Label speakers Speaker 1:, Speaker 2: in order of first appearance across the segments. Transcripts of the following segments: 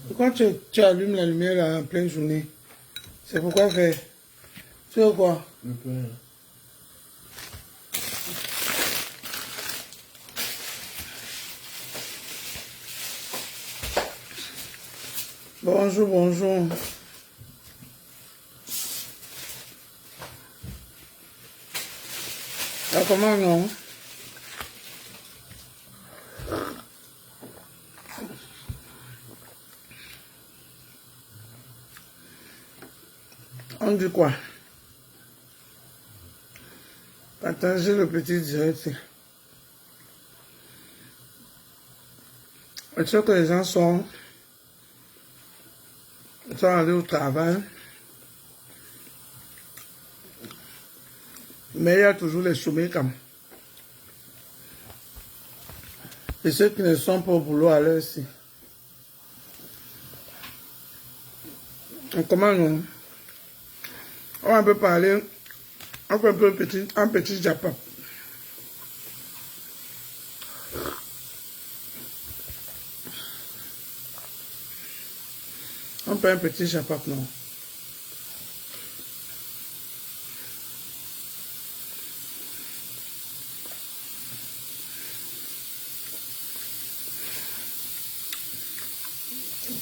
Speaker 1: Pourquoi tu allumes la lumière là, en pleine journée? C'est pourquoi faire? Tu veux quoi?
Speaker 2: Le pain.
Speaker 1: Bonjour, bonjour. Ah, comment non? On dit quoi? Partagez le petit direct. Je sais que les gens sont allés au travail. Mais il y a toujours les chômés comme. Et ceux qui ne sont pas au boulot à l'heure aussi. Comment nous? On peut parler, on fait un petit japon. On fait un petit japon, non?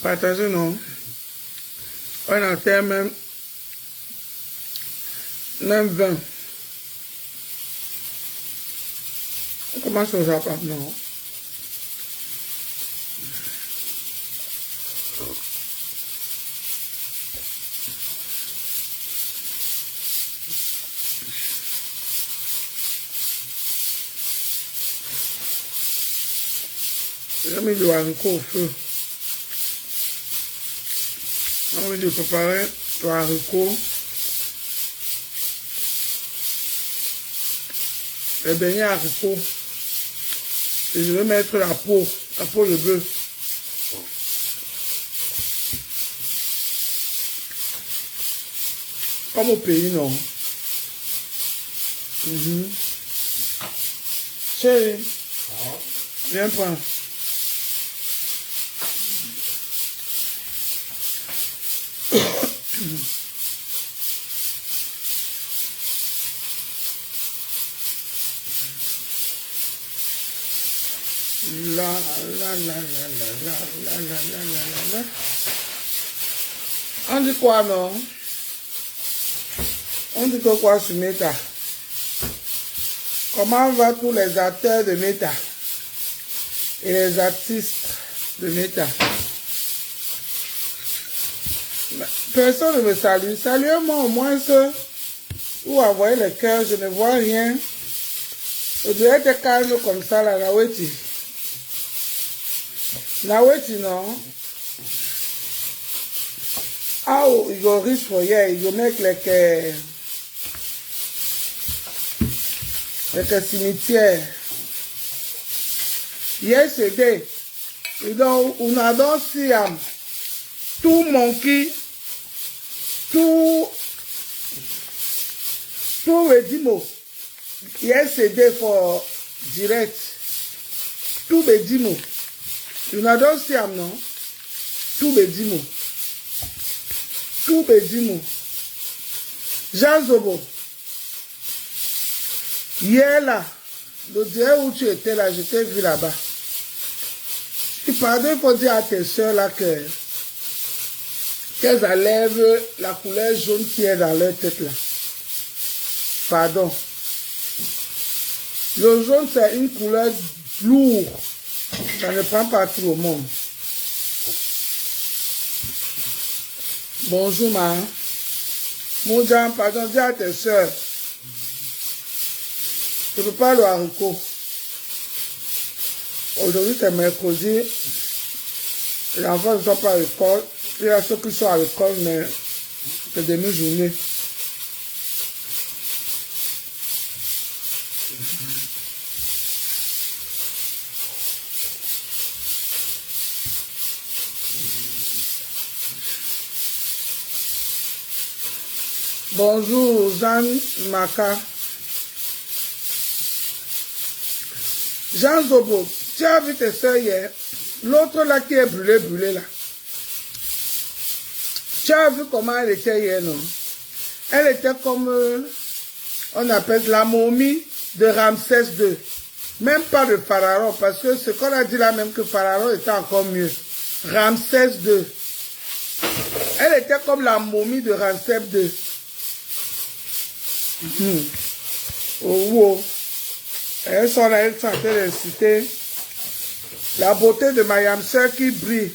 Speaker 1: Partagez, non? On a fait même 20. On commence au japon, non? J'ai mis du haricot au feu. On va préparer le haricot. Les beignets haricots. Et je vais mettre la peau de bœuf. Comme au pays, non? Chérie, viens prendre. On dit quoi, non? On dit que quoi sur Meta? Comment va tous les acteurs de Meta et les artistes de Meta? Personne ne me salue. Saluez-moi au moins ou envoyez le cœur, je ne vois rien. Je dois être calme comme ça, la Naweti. Naweti, non? How you go reach for here, you make like a cimetière. Yesterday, una don't see two monkey, two Redimo. Yesterday for direct, two Bedimo. Una don't see no? Two Bedimo. Tout Bedimo. Jean Zobo. Hier là, le dieu où tu étais là, je t'ai vu là-bas. Pardon, il faut dire à tes soeurs là qu'elles enlèvent la couleur jaune qui est dans leur tête là. Pardon. Le jaune c'est une couleur lourde. Ça ne prend pas tout au monde. Bonjour, ma. Mon pardon, dis à tes soeurs. Je ne peux pas le haricot. Aujourd'hui, c'est mercredi. Les enfants ne sont pas à l'école. Il y a ceux qui sont à l'école, mais c'est demi-journée. Bonjour, Jean Maka. Jean Zobo, tu as vu tes soeurs hier? L'autre là qui est brûlé là. Tu as vu comment elle était hier, non? Elle était comme, on appelle la momie de Ramsès II. Même pas de Pharaon, parce que ce qu'on a dit là même que Pharaon était encore mieux. Ramsès II. Elle était comme la momie de Ramsès II. Oh, wow. Elles sont là, elles sont en train d'inciter la beauté de ma yam sœur qui brille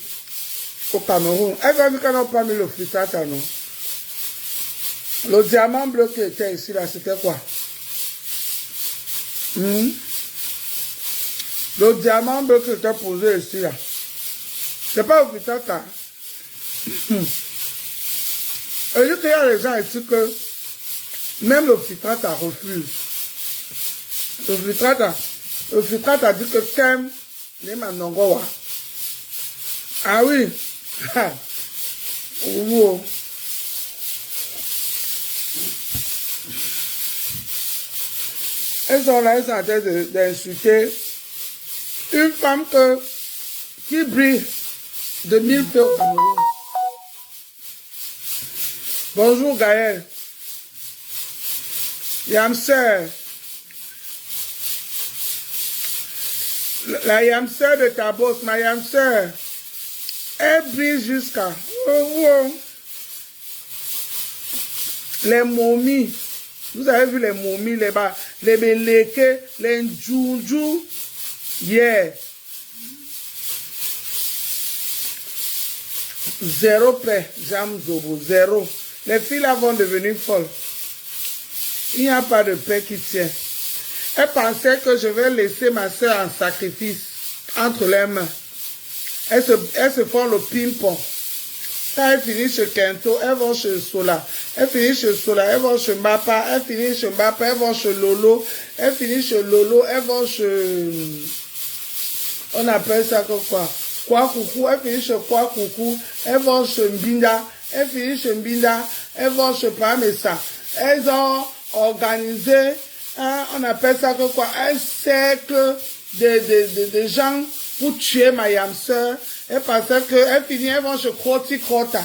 Speaker 1: au Cameroun. Elles ont vu qu'elles n'ont pas mis le frittata, non? Le diamant bleu qui était ici, là, c'était quoi? Le diamant bleu qui était posé ici, là. C'est pas le frittata. Et je dis qu'il y a des gens ici que même le frittata refuse. Le frittata dit que t'aimes les manongoa. Ah oui. Wow. Elles sont là, elles sont en train d'insulter une femme qui brille de 1000 feux au Cameroun. Bonjour Gaël. Yamseur. La yamseur de Tabos, ma yamseur. Elle brille jusqu'à... Les momies. Vous avez vu les momies, les beleke, les njoujou. Yeah. Zéro paix, Jam Zobo, zéro. Les filles là vont devenir folles. Il n'y a pas de paix qui tient. Elle pensait que je vais laisser ma soeur en sacrifice entre les mains. Elles se font le ping-pong. Quand elles finissent chez Kento, elles vont chez Sola. Elles finissent chez Sola, elles vont chez Mbapa. Elles finissent chez Mbapa, elles vont chez Lolo. Elles finissent chez Lolo, elles vont chez... On appelle ça quoi? Kwakuku, elles finissent chez Kwakuku. Elles vont chez Mbinda. Elles finissent chez Mbinda. Elles vont chez Pamesa. Elles ont organisé, on appelle ça quoi? Un cercle de gens pour tuer ma yam sœur. Et parce qu'elles finissent, elles vont chez Kroti Krota.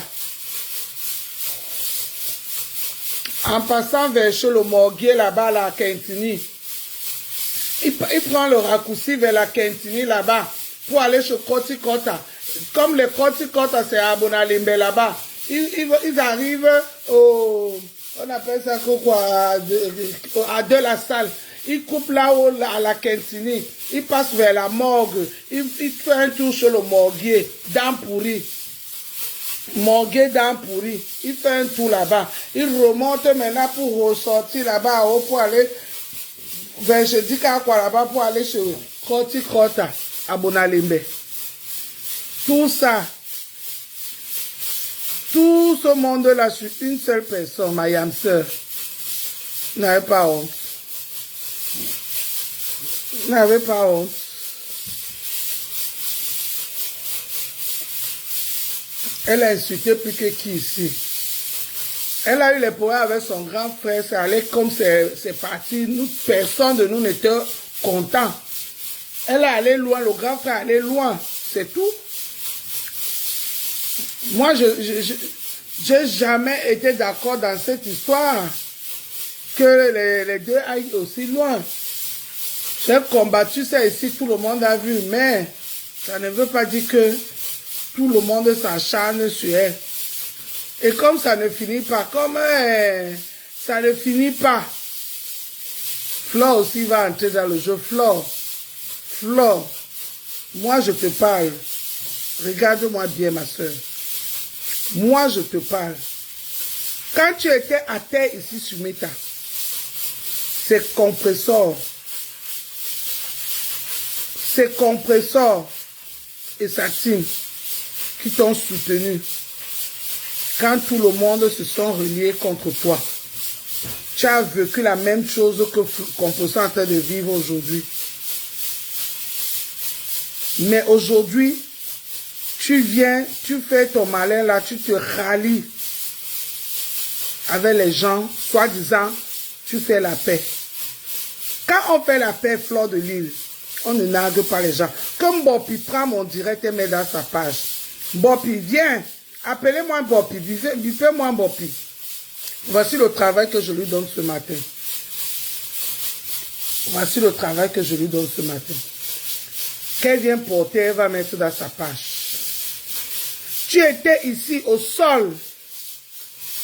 Speaker 1: En passant vers chez le morguier là-bas, la Quintini. Il prend le raccourci vers la Quintini là-bas pour aller chez Kroti Krota. Comme les Kroti Krota, c'est à Bonalimbe là-bas. Ils arrivent au... On appelle ça quoi? À de la salle. Il coupe là-haut à la Quintini. Il passe vers la morgue. Il fait un tour sur le morguier. Dents pourries. Morguier dents pourries. Il fait un tour là-bas. Il remonte maintenant pour ressortir là-bas pour aller vers je dis quoi là-bas pour aller chez Kroti Krota à Bonalimbe. Tout ça. Tout ce monde-là sur une seule personne, ma yam sœur. N'avez pas honte. N'avez pas honte. Elle a insulté plus que qui ici. Elle a eu les problèmes avec son grand frère. C'est allé comme c'est parti. Nous, personne de nous n'était content. Elle est allée loin. Le grand frère est allé loin. C'est tout. Moi, je n'ai jamais été d'accord dans cette histoire que les deux aillent aussi loin. J'ai combattu ça ici, tout le monde a vu, mais ça ne veut pas dire que tout le monde s'acharne sur elle. Et comme ça ne finit pas, ça ne finit pas, Flore aussi va entrer dans le jeu. Flore, moi je te parle. Regarde-moi bien, ma soeur. Moi, je te parle. Quand tu étais à terre ici sur Meta, c'est compresseur et sa team qui t'ont soutenu. Quand tout le monde se sont reliés contre toi, tu as vécu la même chose que Compresseur est en train de vivre aujourd'hui. Mais aujourd'hui, tu viens, tu fais ton malin là, tu te rallies avec les gens, soi-disant, tu fais la paix. Quand on fait la paix, Fleur de Lille, on ne nargue pas les gens. Comme Bopi prend mon direct et met dans sa page. Bopi, viens, Appelez-moi Bopi, bipez-moi Bopi. Voici le travail que je lui donne ce matin. Voici le travail que je lui donne ce matin. Qu'elle vient porter, elle va mettre dans sa page. Tu étais ici au sol.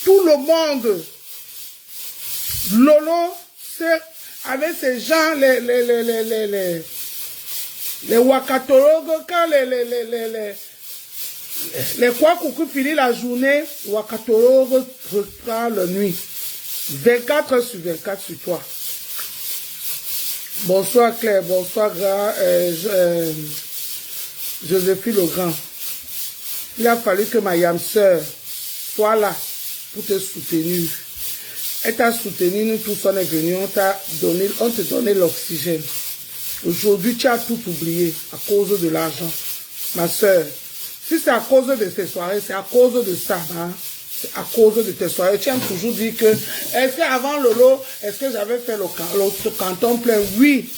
Speaker 1: Tout le monde. Lolo, avec ces gens, les wakatologues, quand les Kwakoukou finissent la journée, wakatologues reprend la nuit. 24 heures sur 24 sur toi. Bonsoir Claire, bonsoir Joséphine Legrand. Il a fallu que ma yam sœur soit là pour te soutenir. Elle t'a soutenu, nous tous on est venus, on te donnait l'oxygène. Aujourd'hui, tu as tout oublié à cause de l'argent. Ma sœur, si c'est à cause de ces soirées, c'est à cause de ça. Hein? C'est à cause de tes soirées. Tu aimes toujours dire que, est-ce qu'avant Lolo, est-ce que j'avais fait le canton plein? Oui,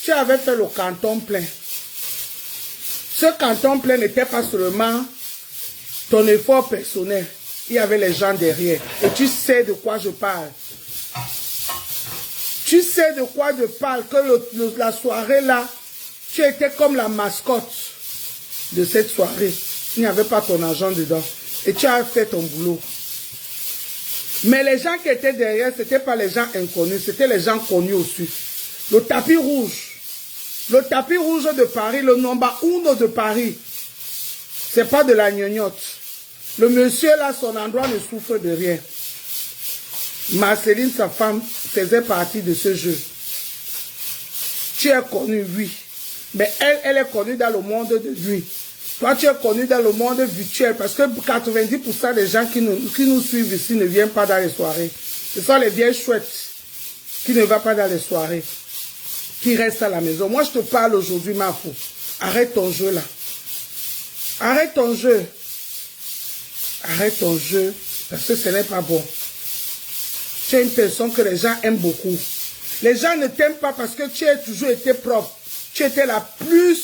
Speaker 1: tu avais fait le canton plein. Ce canton plein n'était pas seulement ton effort personnel. Il y avait les gens derrière. Et tu sais de quoi je parle. Tu sais de quoi je parle. Que la soirée là, tu étais comme la mascotte de cette soirée. Il n'y avait pas ton argent dedans. Et tu as fait ton boulot. Mais les gens qui étaient derrière, ce n'étaient pas les gens inconnus. C'était les gens connus aussi. Le tapis rouge. Le tapis rouge de Paris, le number 1 de Paris. C'est pas de la gnognotte. Le monsieur là, son endroit ne souffre de rien. Marceline, sa femme, faisait partie de ce jeu. Tu es connu, oui. Mais elle est connue dans le monde de nuit. Toi, tu es connu dans le monde virtuel parce que 90% des gens qui nous suivent ici ne viennent pas dans les soirées. Ce sont les vieilles chouettes qui ne vont pas dans les soirées, qui restent à la maison. Moi, je te parle aujourd'hui, Mafou. Arrête ton jeu là. Arrête ton jeu. Arrête ton jeu parce que ce n'est pas bon. Tu es une personne que les gens aiment beaucoup. Les gens ne t'aiment pas parce que tu as toujours été propre. Tu étais la plus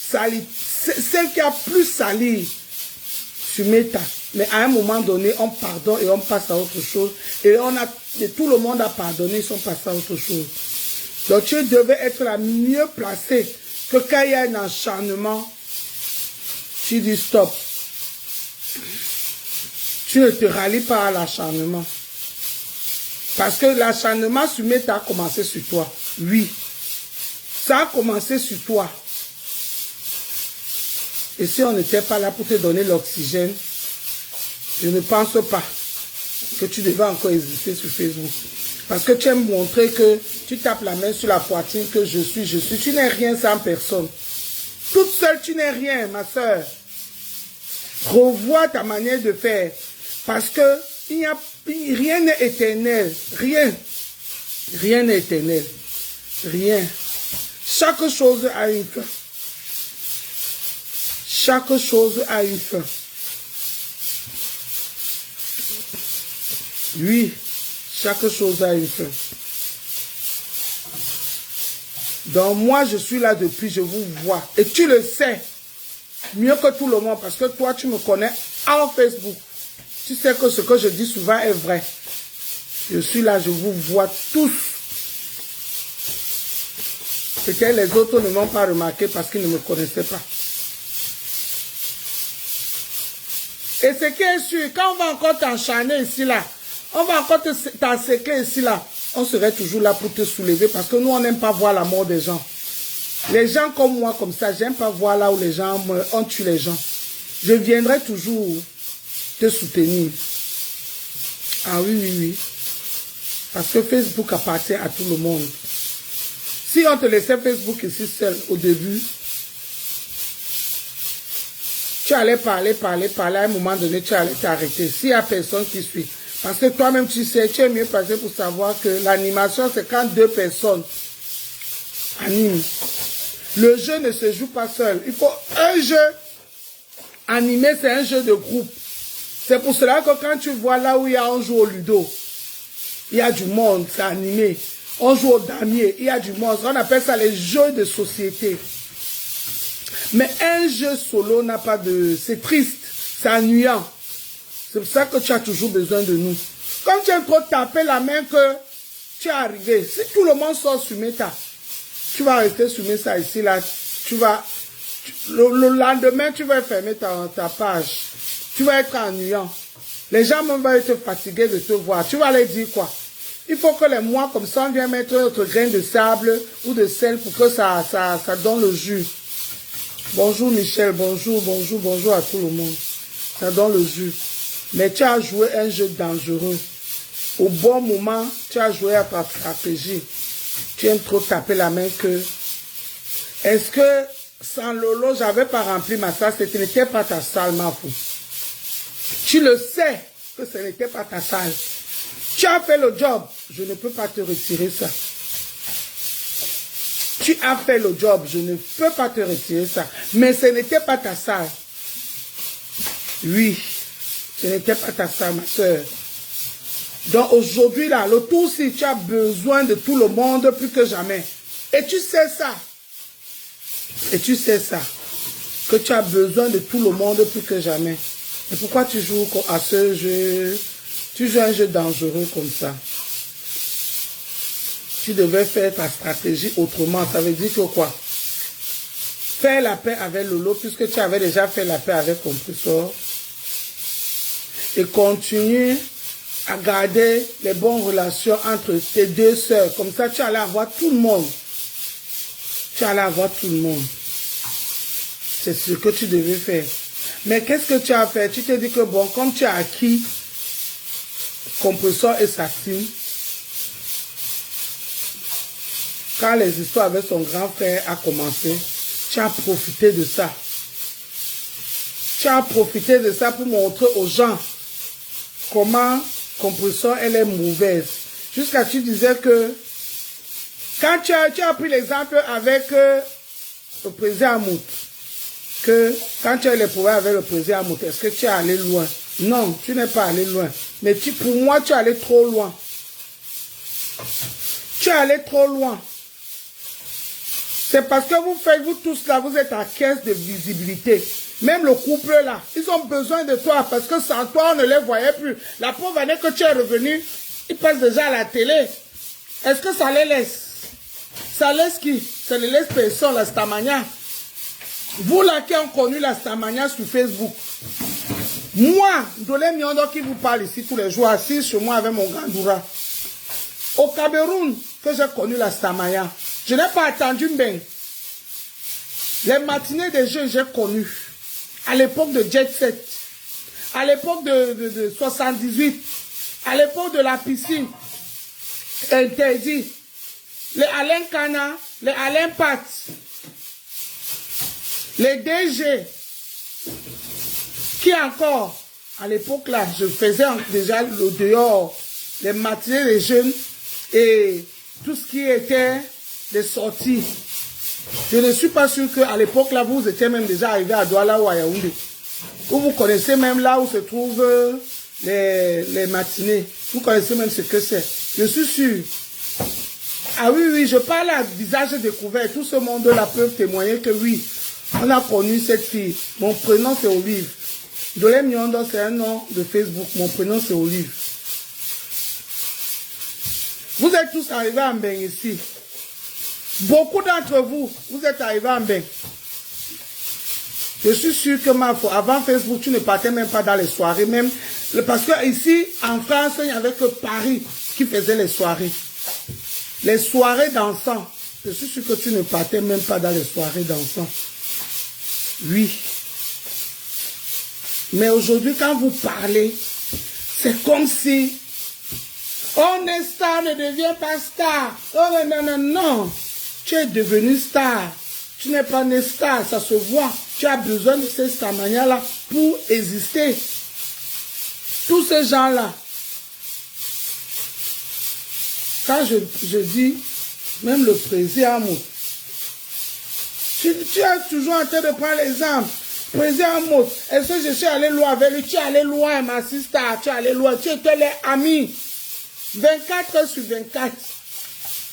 Speaker 1: salie. Celle qui a plus sali sur Meta. Mais à un moment donné, on pardonne et on passe à autre chose. Et tout le monde a pardonné, ils sont passés à autre chose. Donc tu devais être la mieux placée que quand il y a un acharnement, tu dis stop. Tu ne te rallies pas à l'acharnement. Parce que l'acharnement sur Meta a commencé sur toi. Oui. Ça a commencé sur toi. Et si on n'était pas là pour te donner l'oxygène, je ne pense pas que tu devais encore exister sur Facebook. Parce que tu aimes montrer que tu tapes la main sur la poitrine que je suis. Tu n'es rien sans personne. Toute seule, tu n'es rien, ma soeur. Revois ta manière de faire. Parce que rien n'est éternel. Rien. Rien n'est éternel. Rien. Chaque chose a une fin. Chaque chose a une fin. Oui, chaque chose a une fin. Donc moi, je suis là depuis, je vous vois. Et tu le sais, mieux que tout le monde, parce que toi, tu me connais en Facebook. Tu sais que ce que je dis souvent est vrai. Je suis là, je vous vois tous. Peut-être les autres ne m'ont pas remarqué parce qu'ils ne me connaissaient pas. Et ce qui est sûr, quand on va encore t'enchaîner ici, là, on va encore t'encercler ici, là, on serait toujours là pour te soulever parce que nous, on n'aime pas voir la mort des gens. Les gens comme moi, comme ça, j'aime pas voir là où les gens meurent, on tue les gens. Je viendrai toujours te soutenir. Ah oui, oui, oui. Parce que Facebook appartient à tout le monde. Si on te laissait Facebook ici seul au début, tu allais parler, à un moment donné, tu allais t'arrêter. S'il n'y a personne qui suit. Parce que toi-même, tu sais, tu es mieux placé pour savoir que l'animation, c'est quand deux personnes animent. Le jeu ne se joue pas seul. Il faut un jeu animé, c'est un jeu de groupe. C'est pour cela que quand tu vois là où il y a un joue au ludo, il y a du monde, c'est animé. On joue au damier, il y a du monde. On appelle ça les jeux de société. Mais un jeu solo n'a pas de... C'est triste, c'est ennuyant. C'est pour ça que tu as toujours besoin de nous. Comme tu aimes trop taper la main que tu es arrivé, si tout le monde sort sur Meta, tu vas rester sur Meta ici, là, le lendemain, tu vas fermer ta page. Tu vas être ennuyant. Les gens même vont être fatigués de te voir. Tu vas leur dire quoi? Il faut que les mois comme ça, on vienne mettre notre grain de sable ou de sel pour que ça donne le jus. Bonjour Michel, bonjour à tout le monde. Ça donne le jus. Mais tu as joué un jeu dangereux. Au bon moment, tu as joué à ta stratégie. Tu aimes trop taper la main que... Est-ce que sans Lolo, j'avais pas rempli ma salle? Ce n'était pas ta salle, ma fou. Tu le sais que ce n'était pas ta salle. Tu as fait le job. Je ne peux pas te retirer ça. Tu as fait le job. Je ne peux pas te retirer ça. Mais ce n'était pas ta salle. Oui. Ce n'était pas ta salle, ma soeur. Donc aujourd'hui, là, le tout, si tu as besoin de tout le monde plus que jamais. Et tu sais ça. Et tu sais ça. Que tu as besoin de tout le monde plus que jamais. Et pourquoi tu joues à ce jeu? Tu joues un jeu dangereux comme ça. Tu devais faire ta stratégie autrement. Ça veut dire que quoi? Faire la paix avec Lolo, puisque tu avais déjà fait la paix avec Compressor. Et continue à garder les bonnes relations entre tes deux sœurs. Comme ça, tu allais avoir tout le monde. Tu allais avoir tout le monde. C'est ce que tu devais faire. Mais qu'est-ce que tu as fait? Tu t'es dit que bon, comme tu as acquis Compressor et sa team, quand les histoires avec son grand frère a commencé, tu as profité de ça. Tu as profité de ça pour montrer aux gens comment Compressor, elle est mauvaise. Jusqu'à tu disais que quand tu as pris l'exemple avec le président Amout, que quand tu as les problèmes avec le président Amout, est-ce que tu es allé loin? Non, tu n'es pas allé loin. Mais pour moi, tu es allé trop loin. Tu es allé trop loin. C'est parce que vous tous là, vous êtes à caisse de visibilité. Même le couple là, ils ont besoin de toi parce que sans toi, on ne les voyait plus. La pauvre année que tu es revenu, ils passent déjà à la télé. Est-ce que ça les laisse? Ça laisse qui? Ça ne laisse personne, la Stamania. Vous là qui avez connu la Stamania sur Facebook. Moi, Dolé Miondo qui vous parle ici tous les jours, assis chez moi avec mon Gandoura. Au Cameroun, que j'ai connu la Stamania. Je n'ai pas attendu bien. Les matinées des jeux, j'ai connu. À l'époque de Jet Set. À l'époque de 78. À l'époque de la piscine. Interdit. Les Alain Cana, les Alain Pat. Les DG. Qui encore? À l'époque là, je faisais déjà le dehors. Les matinées des jeunes. Et tout ce qui était des sorties. Je ne suis pas sûr qu'à l'époque là, vous étiez même déjà arrivé à Douala ou à Yaoundé. Ou vous connaissez même là où se trouvent les matinées. Vous connaissez même ce que c'est. Je suis sûr. Ah oui, oui, je parle à visage découvert. Tout ce monde-là peut témoigner que oui, on a connu cette fille. Mon prénom c'est Olive. Dolé Miondo, c'est un nom de Facebook. Mon prénom c'est Olive. Vous êtes tous arrivés en Mbeng ici. Beaucoup d'entre vous, vous êtes arrivés en Mbeng. Je suis sûr que avant Facebook, tu ne partais même pas dans les soirées. Même, parce que ici, en France, il n'y avait que Paris qui faisait les soirées. Les soirées dansant. Je suis sûr que tu ne partais même pas dans les soirées dansant. Oui. Mais aujourd'hui, quand vous parlez, c'est comme si on est star, ne devient pas star. Oh non, non, non. Tu es devenu star. Tu n'es pas né star, ça se voit. Tu as besoin de cette Stamania-là pour exister. Tous ces gens-là. Quand je dis, même le président Amout, tu es toujours en train de prendre l'exemple. Président Amout, est-ce que je suis allé loin avec lui? Tu es allé loin, ma sister. Tu es allé loin. Tu étais les amis. 24 heures sur 24.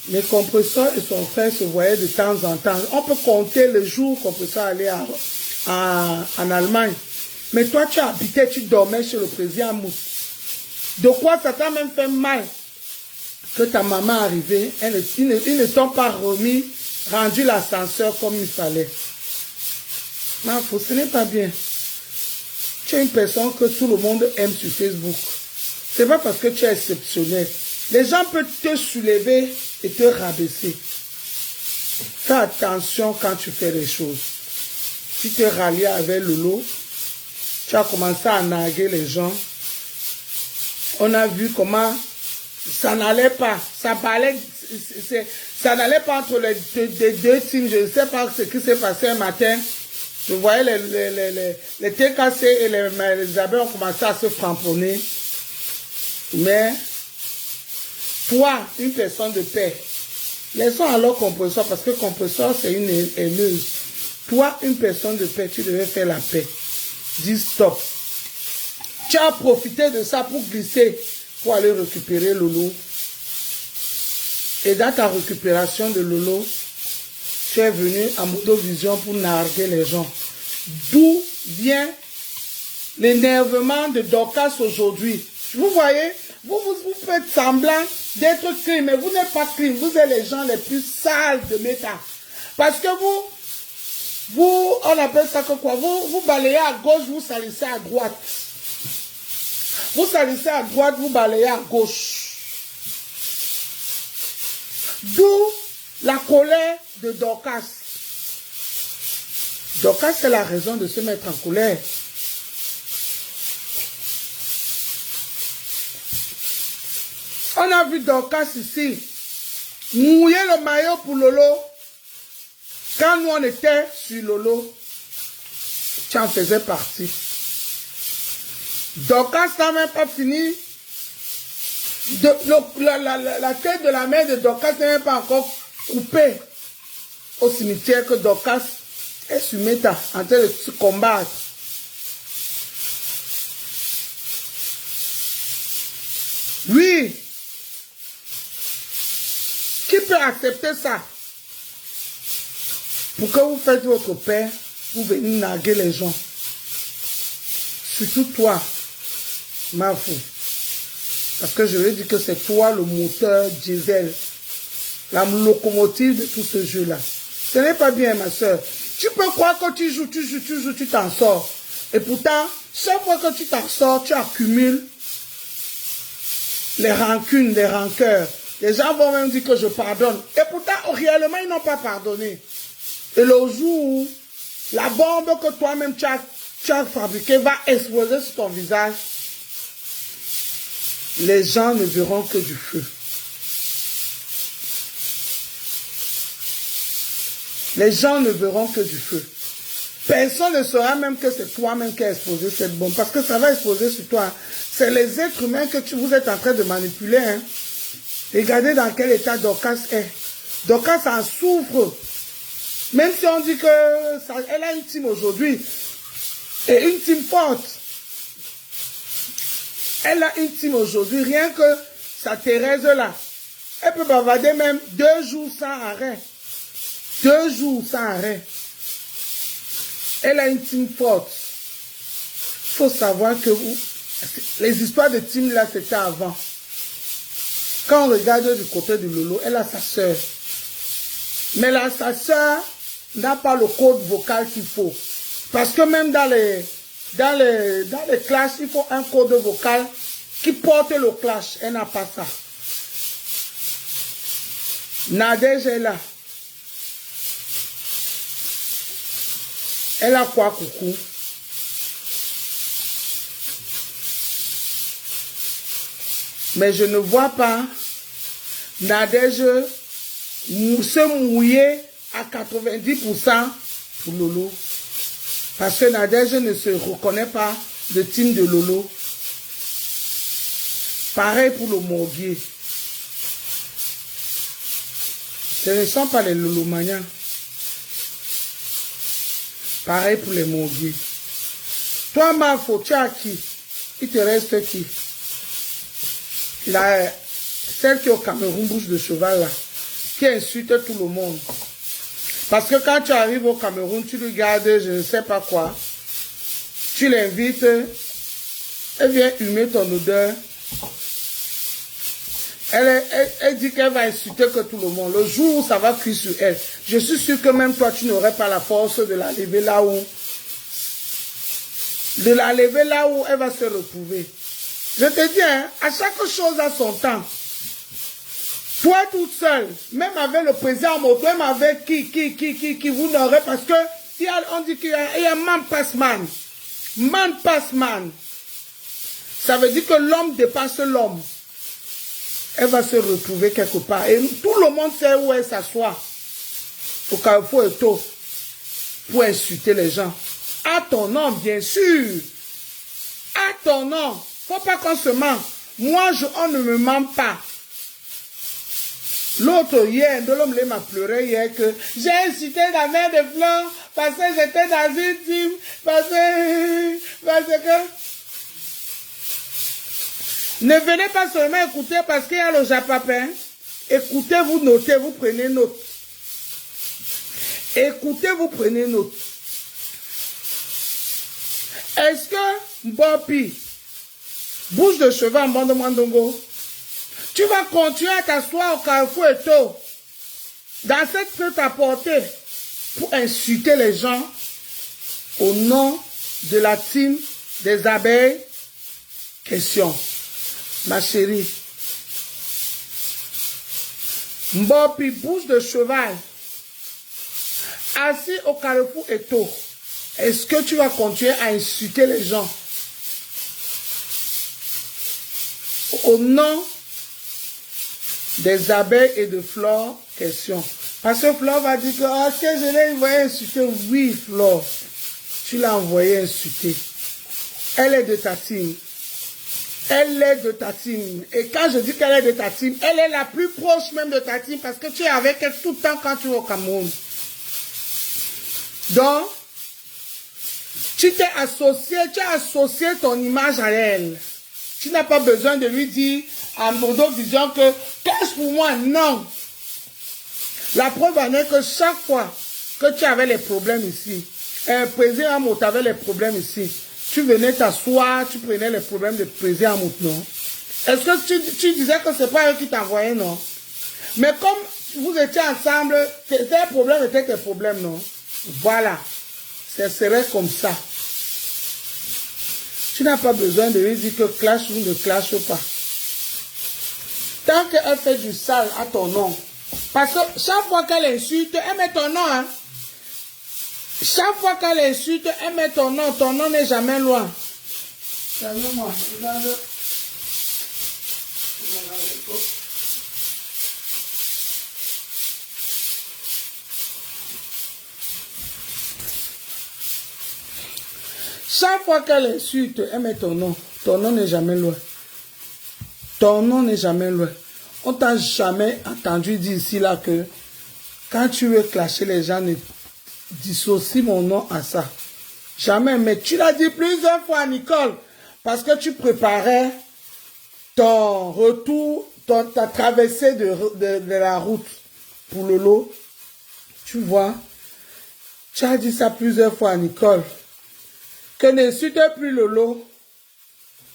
Speaker 1: Mes Compressor et son frère se voyaient de temps en temps. On peut compter les jours Compressor allait en Allemagne. Mais toi, tu habitais, tu dormais chez le président Mousse. De quoi ça t'a même fait mal que ta maman arrivée, ils ne t'ont pas rendu l'ascenseur comme il fallait. Marfo, ce n'est pas bien. Tu es une personne que tout le monde aime sur Facebook. C'est pas parce que tu es exceptionnel. Les gens peuvent te soulever et te rabaisser. Fais attention quand tu fais les choses. Tu te rallies avec Lolo, tu as commencé à narguer les gens. On a vu comment ça n'allait pas. Ça n'allait pas entre les deux teams. Je ne sais pas ce qui s'est passé un matin. Je voyais les TKC et les abeilles ont commencé à se framponner. Mais, toi, une personne de paix, laissons alors compresseur, parce que compresseur, c'est une haineuse. Toi, une personne de paix, tu devais faire la paix. Dis stop. Tu as profité de ça pour glisser, pour aller récupérer Lolo. Et dans ta récupération de Lolo, tu es venu à Modovision pour narguer les gens. D'où vient l'énervement de Dorcas aujourd'hui? Vous voyez, vous faites semblant d'être clean, mais vous n'êtes pas clean. Vous êtes les gens les plus sales de Meta. Parce que vous, on appelle ça que quoi? Vous balayez à gauche, vous salissez à droite. Vous salissez à droite, vous balayez à gauche. D'où la colère de Dorcas. Dorcas, c'est la raison de se mettre en colère. On a vu Dorcas ici mouiller le maillot pour Lolo. Quand nous on était sur Lolo, tu en faisais partie. Dorcas n'a même pas fini. La tête de la mère de Dorcas n'est même pas encore coupée au cimetière que Dorcas est sur Meta en train de se combattre. Oui. Qui peut accepter ça? Pour que vous faites votre père, vous venez narguer les gens. Surtout toi, Marfo. Parce que je vais dire que c'est toi le moteur diesel, la locomotive de tout ce jeu-là. Ce n'est pas bien, ma soeur. Tu peux croire que tu joues, tu t'en sors. Et pourtant, chaque fois que tu t'en sors, tu accumules les rancunes, les rancœurs. Les gens vont même dire que je pardonne. Et pourtant, réellement, ils n'ont pas pardonné. Et le jour où la bombe que toi-même tu as fabriquée va exploser sur ton visage, les gens ne verront que du feu. Les gens ne verront que du feu. Personne ne saura même que c'est toi-même qui as explosé cette bombe. Parce que ça va exploser sur toi. C'est les êtres humains que vous êtes en train de manipuler. Hein. Regardez dans quel état Dorcas est. Dorcas en souffre. Même si on dit qu'elle a une team aujourd'hui. Et une team forte. Elle a une team aujourd'hui. Rien que sa Thérèse là. Elle peut bavarder même 2 jours sans arrêt. 2 jours sans arrêt. Elle a une team forte. Il faut savoir que les histoires de team là, c'était avant. Quand on regarde du côté de Lolo, elle a sa soeur. Mais là, sa soeur n'a pas le code vocal qu'il faut. Parce que même dans les clashs, il faut un code vocal qui porte le clash. Elle n'a pas ça. Nadège est là. Elle a quoi, coucou? Mais je ne vois pas Nadège se mouiller à 90% pour Lolo. Parce que Nadège ne se reconnaît pas de team de Lolo. Pareil pour le Morguier. Ce ne sont pas les Lolomaniens. Pareil pour les Morguiers. Toi, Marfo, tu as qui? Il te reste qui? Celle qui est au Cameroun, bouche de cheval là, qui insulte tout le monde. Parce que quand tu arrives au Cameroun, tu regardes je ne sais pas quoi. tu l'invites, elle vient humer ton odeur. Elle dit qu'elle va insulter que tout le monde. Le jour où ça va cuire sur elle, je suis sûr que même toi, tu n'aurais pas la force de la lever là où... De la lever là où elle va se retrouver. Je te dis, hein, à chaque chose à son temps. Toi toute seule, même avec le président en moto, même avec qui vous n'aurez, parce que on dit qu'il y a man pass man. Man pass man. Ça veut dire que l'homme dépasse l'homme. Elle va se retrouver quelque part. Et tout le monde sait où elle s'assoit. Au Carrefour Eto. Pour insulter les gens. À ton nom, bien sûr. À ton nom. Faut pas qu'on se ment. Moi, on ne me ment pas. L'autre hier, l'homme m'a pleuré hier que j'ai insulté la mère de Flore parce que j'étais dans une team, parce que... Ne venez pas seulement écouter parce qu'il y a le japapin. Écoutez, vous notez, vous prenez note. Écoutez, vous prenez note. Est-ce que Mbopi, bouche de cheval en bande Mandongo, tu vas continuer à t'asseoir au Carrefour Eto dans cette truc à porter pour insulter les gens au nom de la team des abeilles? Question. Ma chérie. Mbopi, bouche de cheval, assis au Carrefour Eto, est-ce que tu vas continuer à insulter les gens au nom des abeilles et de Flore? Question. Parce que Flore va dire que, ah, que je l'ai envoyé insulter. Oui, Flore, tu l'as envoyé insulter. Elle est de ta team. Elle est de ta team. Et quand je dis qu'elle est de ta team, elle est la plus proche même de ta team parce que tu es avec elle tout le temps quand tu es au Cameroun. Donc, tu t'es associé, tu as associé ton image à elle. Tu n'as pas besoin de lui dire à Mondo Vision que cache pour moi, non. La preuve en est que chaque fois que tu avais les problèmes ici, un président Moto avait les problèmes ici, tu venais t'asseoir, tu prenais les problèmes de président Moto, non? Est-ce que tu disais que c'est pas eux qui t'envoyaient, non? Mais comme vous étiez ensemble, tes problèmes étaient tes problèmes, non? Voilà. Ce serait comme ça. Tu n'as pas besoin de lui dire que clash ou ne clash pas. Tant qu'elle fait du sale à ton nom. Parce que chaque fois qu'elle insulte, elle met ton nom. Hein? Chaque fois qu'elle insulte, elle met ton nom. Ton nom n'est jamais loin. Salut-moi. Regarde. Chaque fois qu'elle insulte, elle met ton nom. Ton nom n'est jamais loin. Ton nom n'est jamais loin. On t'a jamais entendu dire ici là que quand tu veux clasher les gens, ne dissocie mon nom à ça. Jamais. Mais tu l'as dit plusieurs fois, Nicole, parce que tu préparais ton retour, ta traversée de la route pour Lolo. Tu vois, tu as dit ça plusieurs fois, Nicole. Que n'insulte plus Lolo,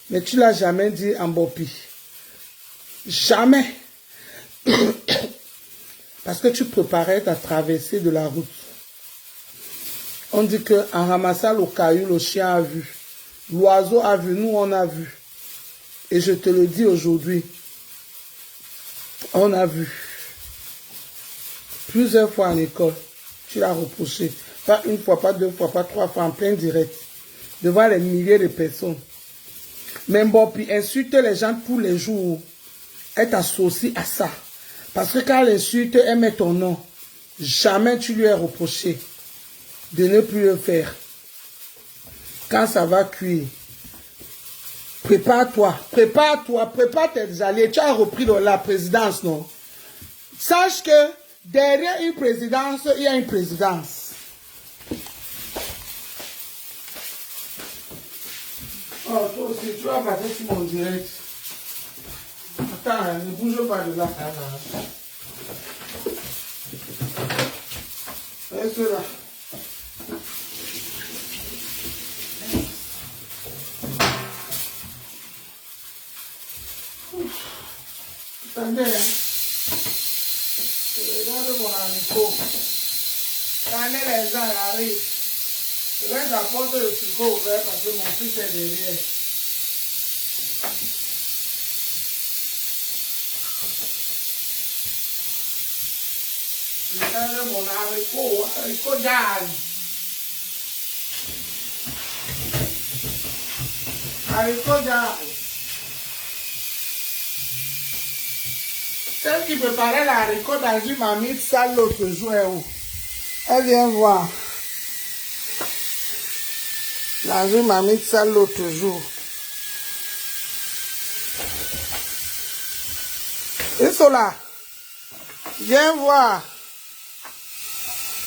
Speaker 1: mais tu l'as jamais dit en Mbopi. Jamais. Parce que tu préparais ta traversée de la route. On dit qu'en ramassant le caillou, le chien a vu. L'oiseau a vu, nous on a vu. Et je te le dis aujourd'hui, on a vu. Plusieurs fois en école, tu l'as reproché. Pas une fois, pas deux fois, pas trois fois, en plein direct. Devant les milliers de personnes. Mais Mbopi insulte les gens tous les jours. Elle t'associe à ça. Parce que quand elle insulte, elle met ton nom. Jamais tu lui as reproché de ne plus le faire. Quand ça va cuire, prépare-toi, prépare tes alliés. Tu as repris la présidence, non? Sache que derrière une présidence, il y a une présidence. Oh, toi aussi, tu vas passer sur mon direct. Attends, ne bouge pas de là. Reste là. Attendez, hein. Regarde mon haricot. Quand les gens arrivent, je vais apporter le frigo ouvert parce que mon fils est derrière. Regardez mon haricot jazz. Haricot jazz. Celle qui préparait la haricot dans une mamie sale l'autre jour est où? Elle vient voir. Dans une mamie sale l'autre jour. Et cela, viens voir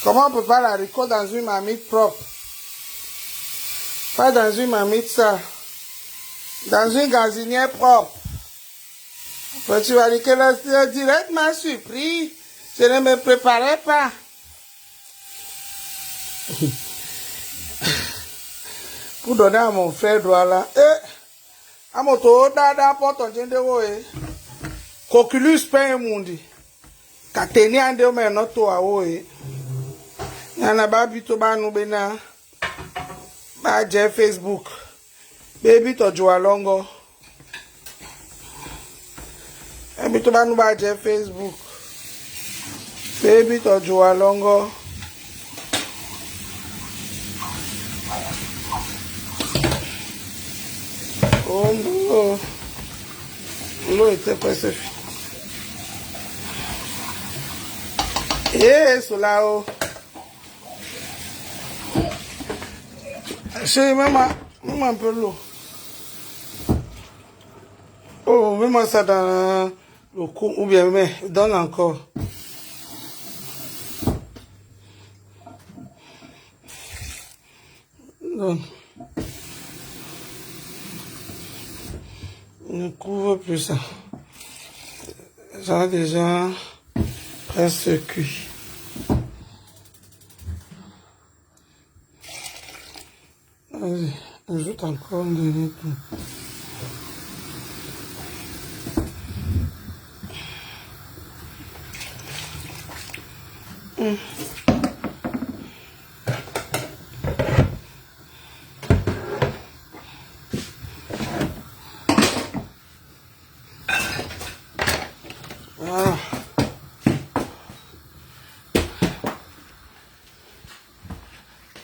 Speaker 1: comment on prépare la haricot dans une mamie propre. Pas dans une mamie sale. Dans une gazinière propre. Après, tu vas dire que le direct m'a surpris. Je ne me préparais pas. Pour donner à mon frère droit là. À mon tour, dada, porte ton gendre, ouais. Coculus pain mundi. Kateni ande o me no to a ouais. Yana ba bito ba nu bena. Ba je Facebook. Baby to jo alongo. Baby to ba nu ba je Facebook. Baby to jo alongo. Oh no. L'eau était presque finie. Et cela, oh. Chérie, même un peu l'eau. Oh, mets-moi ça dans le cou, ou bien, mais donne encore. Donne. Ne couvre plus ça. Ça a déjà presque cuit. Vas-y, ajoute encore un demi-coup. Voilà.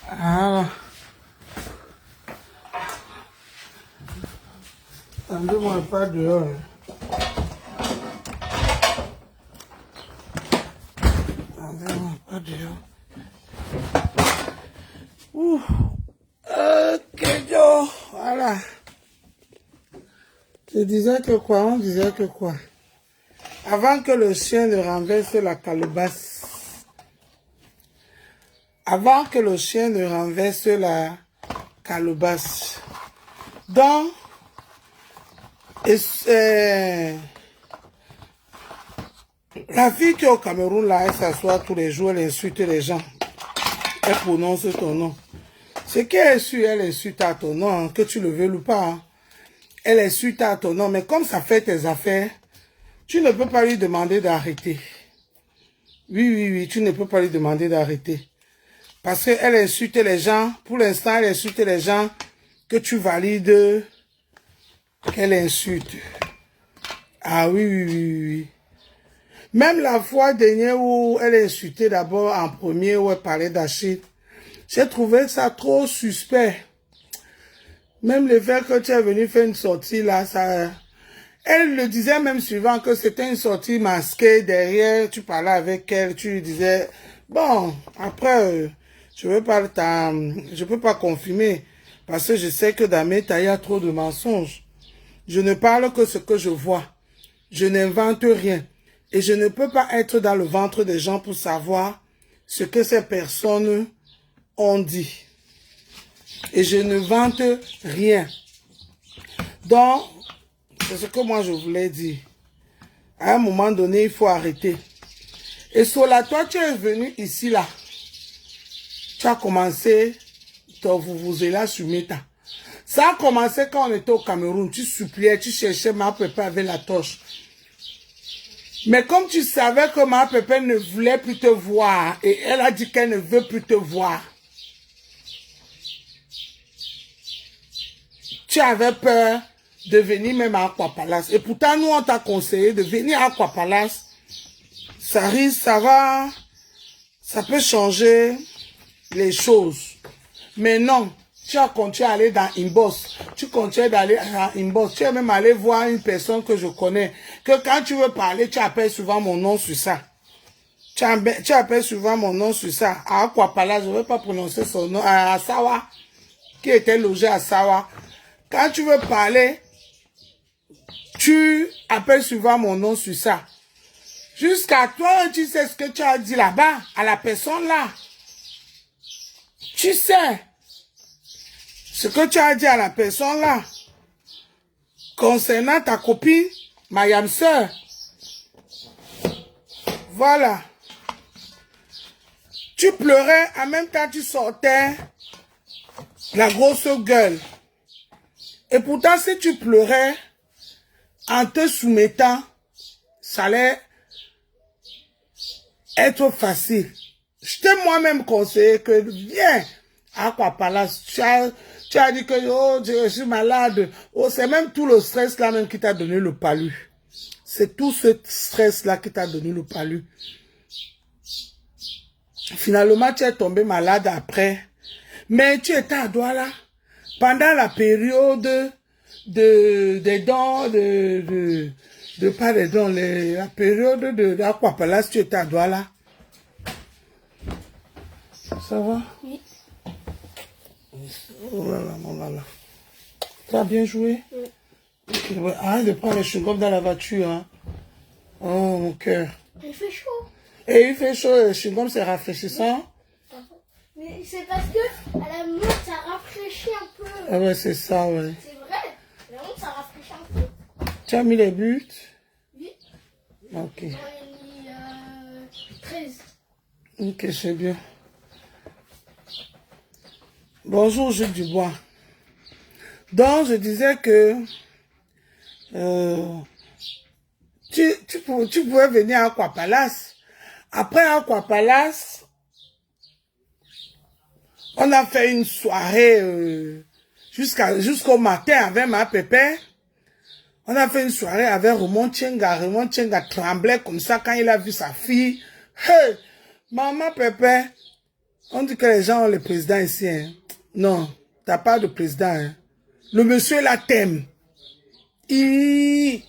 Speaker 1: Voilà. Attendez-moi pas dehors. Attendez-moi pas dehors. Ouh. Ok, Joe. Voilà. Je disais que quoi? On disait que quoi? Avant que le chien ne renverse la calebasse. Avant que le chien ne renverse la calebasse. Donc, la fille qui est au Cameroun, là, elle s'assoit tous les jours, elle insulte les gens. Elle prononce ton nom. Ce qu'elle insulte, elle insulte à ton nom, hein, que tu le veuilles ou pas. Hein. Elle insulte à ton nom, mais comme ça fait tes affaires, tu ne peux pas lui demander d'arrêter. Oui, tu ne peux pas lui demander d'arrêter. Parce qu'elle insulte les gens. Pour l'instant, elle insulte les gens que tu valides qu'elle insulte. Ah oui. Même la fois dernière où elle insultait d'abord en premier, où elle parlait d'Achille, j'ai trouvé ça trop suspect. Même le fait que tu es venu faire une sortie là, ça... Elle le disait même suivant que c'était une sortie masquée. Derrière, tu parlais avec elle, tu lui disais... Bon, après, je peux pas confirmer. Parce que je sais que dans mes tailles, il y a trop de mensonges. Je ne parle que ce que je vois. Je n'invente rien. Et je ne peux pas être dans le ventre des gens pour savoir ce que ces personnes ont dit. Et je ne vante rien. Donc, c'est ce que moi je voulais dire. À un moment donné, il faut arrêter. Et Sola, toi, tu es venu ici, là. Tu as commencé ton vuvuzela sur Meta. Ça a commencé quand on était au Cameroun. Tu suppliais, tu cherchais ma papa avec la torche. Mais comme tu savais que ma pépé ne voulait plus te voir, et elle a dit qu'elle ne veut plus te voir, tu avais peur de venir même à Aqua Palace. Et pourtant, nous, on t'a conseillé de venir à Aqua Palace. Ça risque, ça peut changer les choses. Mais non, tu as continué à aller dans Inbox. Tu continues d'aller à Inbox. Tu es même allé voir une personne que je connais. Que quand tu veux parler, tu appelles souvent mon nom sur ça. Tu appelles souvent mon nom sur ça. À Aqua Palace, je ne vais pas prononcer son nom. À Sawa, qui était logé à Sawa. Quand tu veux parler, tu appelles souvent mon nom sur ça. Jusqu'à toi, tu sais ce que tu as dit là-bas, à la personne là. Tu sais ce que tu as dit à la personne là. Concernant ta copine, ma yam sœur. Voilà. Tu pleurais, en même temps tu sortais la grosse gueule. Et pourtant, si tu pleurais, en te soumettant, ça allait être facile. Je t'ai moi-même conseillé que viens à Aqua Palace. Tu as dit que oh, je suis malade. Oh, c'est même tout le stress là même qui t'a donné le palu. C'est tout ce stress là qui t'a donné le palu. Finalement, tu es tombé malade après. Mais tu étais à Douala. Pendant la période des dons, pas des dons, la période d'Aqua Palace, tu étais à Douala. Ça va?
Speaker 2: Oui.
Speaker 1: Oh là là, oh là là. Tu as bien joué?
Speaker 2: Oui.
Speaker 1: Okay, ouais. Arrête de prendre les chewing-gums dans la voiture. Hein. Oh, mon cœur.
Speaker 2: Il fait chaud.
Speaker 1: Et il fait chaud, le chewing-gum, c'est rafraîchissant?
Speaker 2: Mais c'est parce que à la montre, ça rafraîchit un peu.
Speaker 1: Ah ouais, c'est ça, ouais.
Speaker 2: C'est vrai. La montre, ça rafraîchit un peu.
Speaker 1: Tu as mis les buts?
Speaker 2: Oui.
Speaker 1: Ok.
Speaker 2: J'en ai mis 13.
Speaker 1: Ok, c'est bien. Bonjour, Jules Dubois. Donc, je disais que tu pouvais venir à Aqua Palace. Après Aqua Palace, on a fait une soirée jusqu'au matin avec ma pépé. On a fait une soirée avec Raymond Tchenga. Raymond Tchenga tremblait comme ça quand il a vu sa fille. Hey, maman pépé, on dit que les gens ont le président ici. Hein. Non, t'as pas de président. Hein. Le monsieur là t'aime. J'ai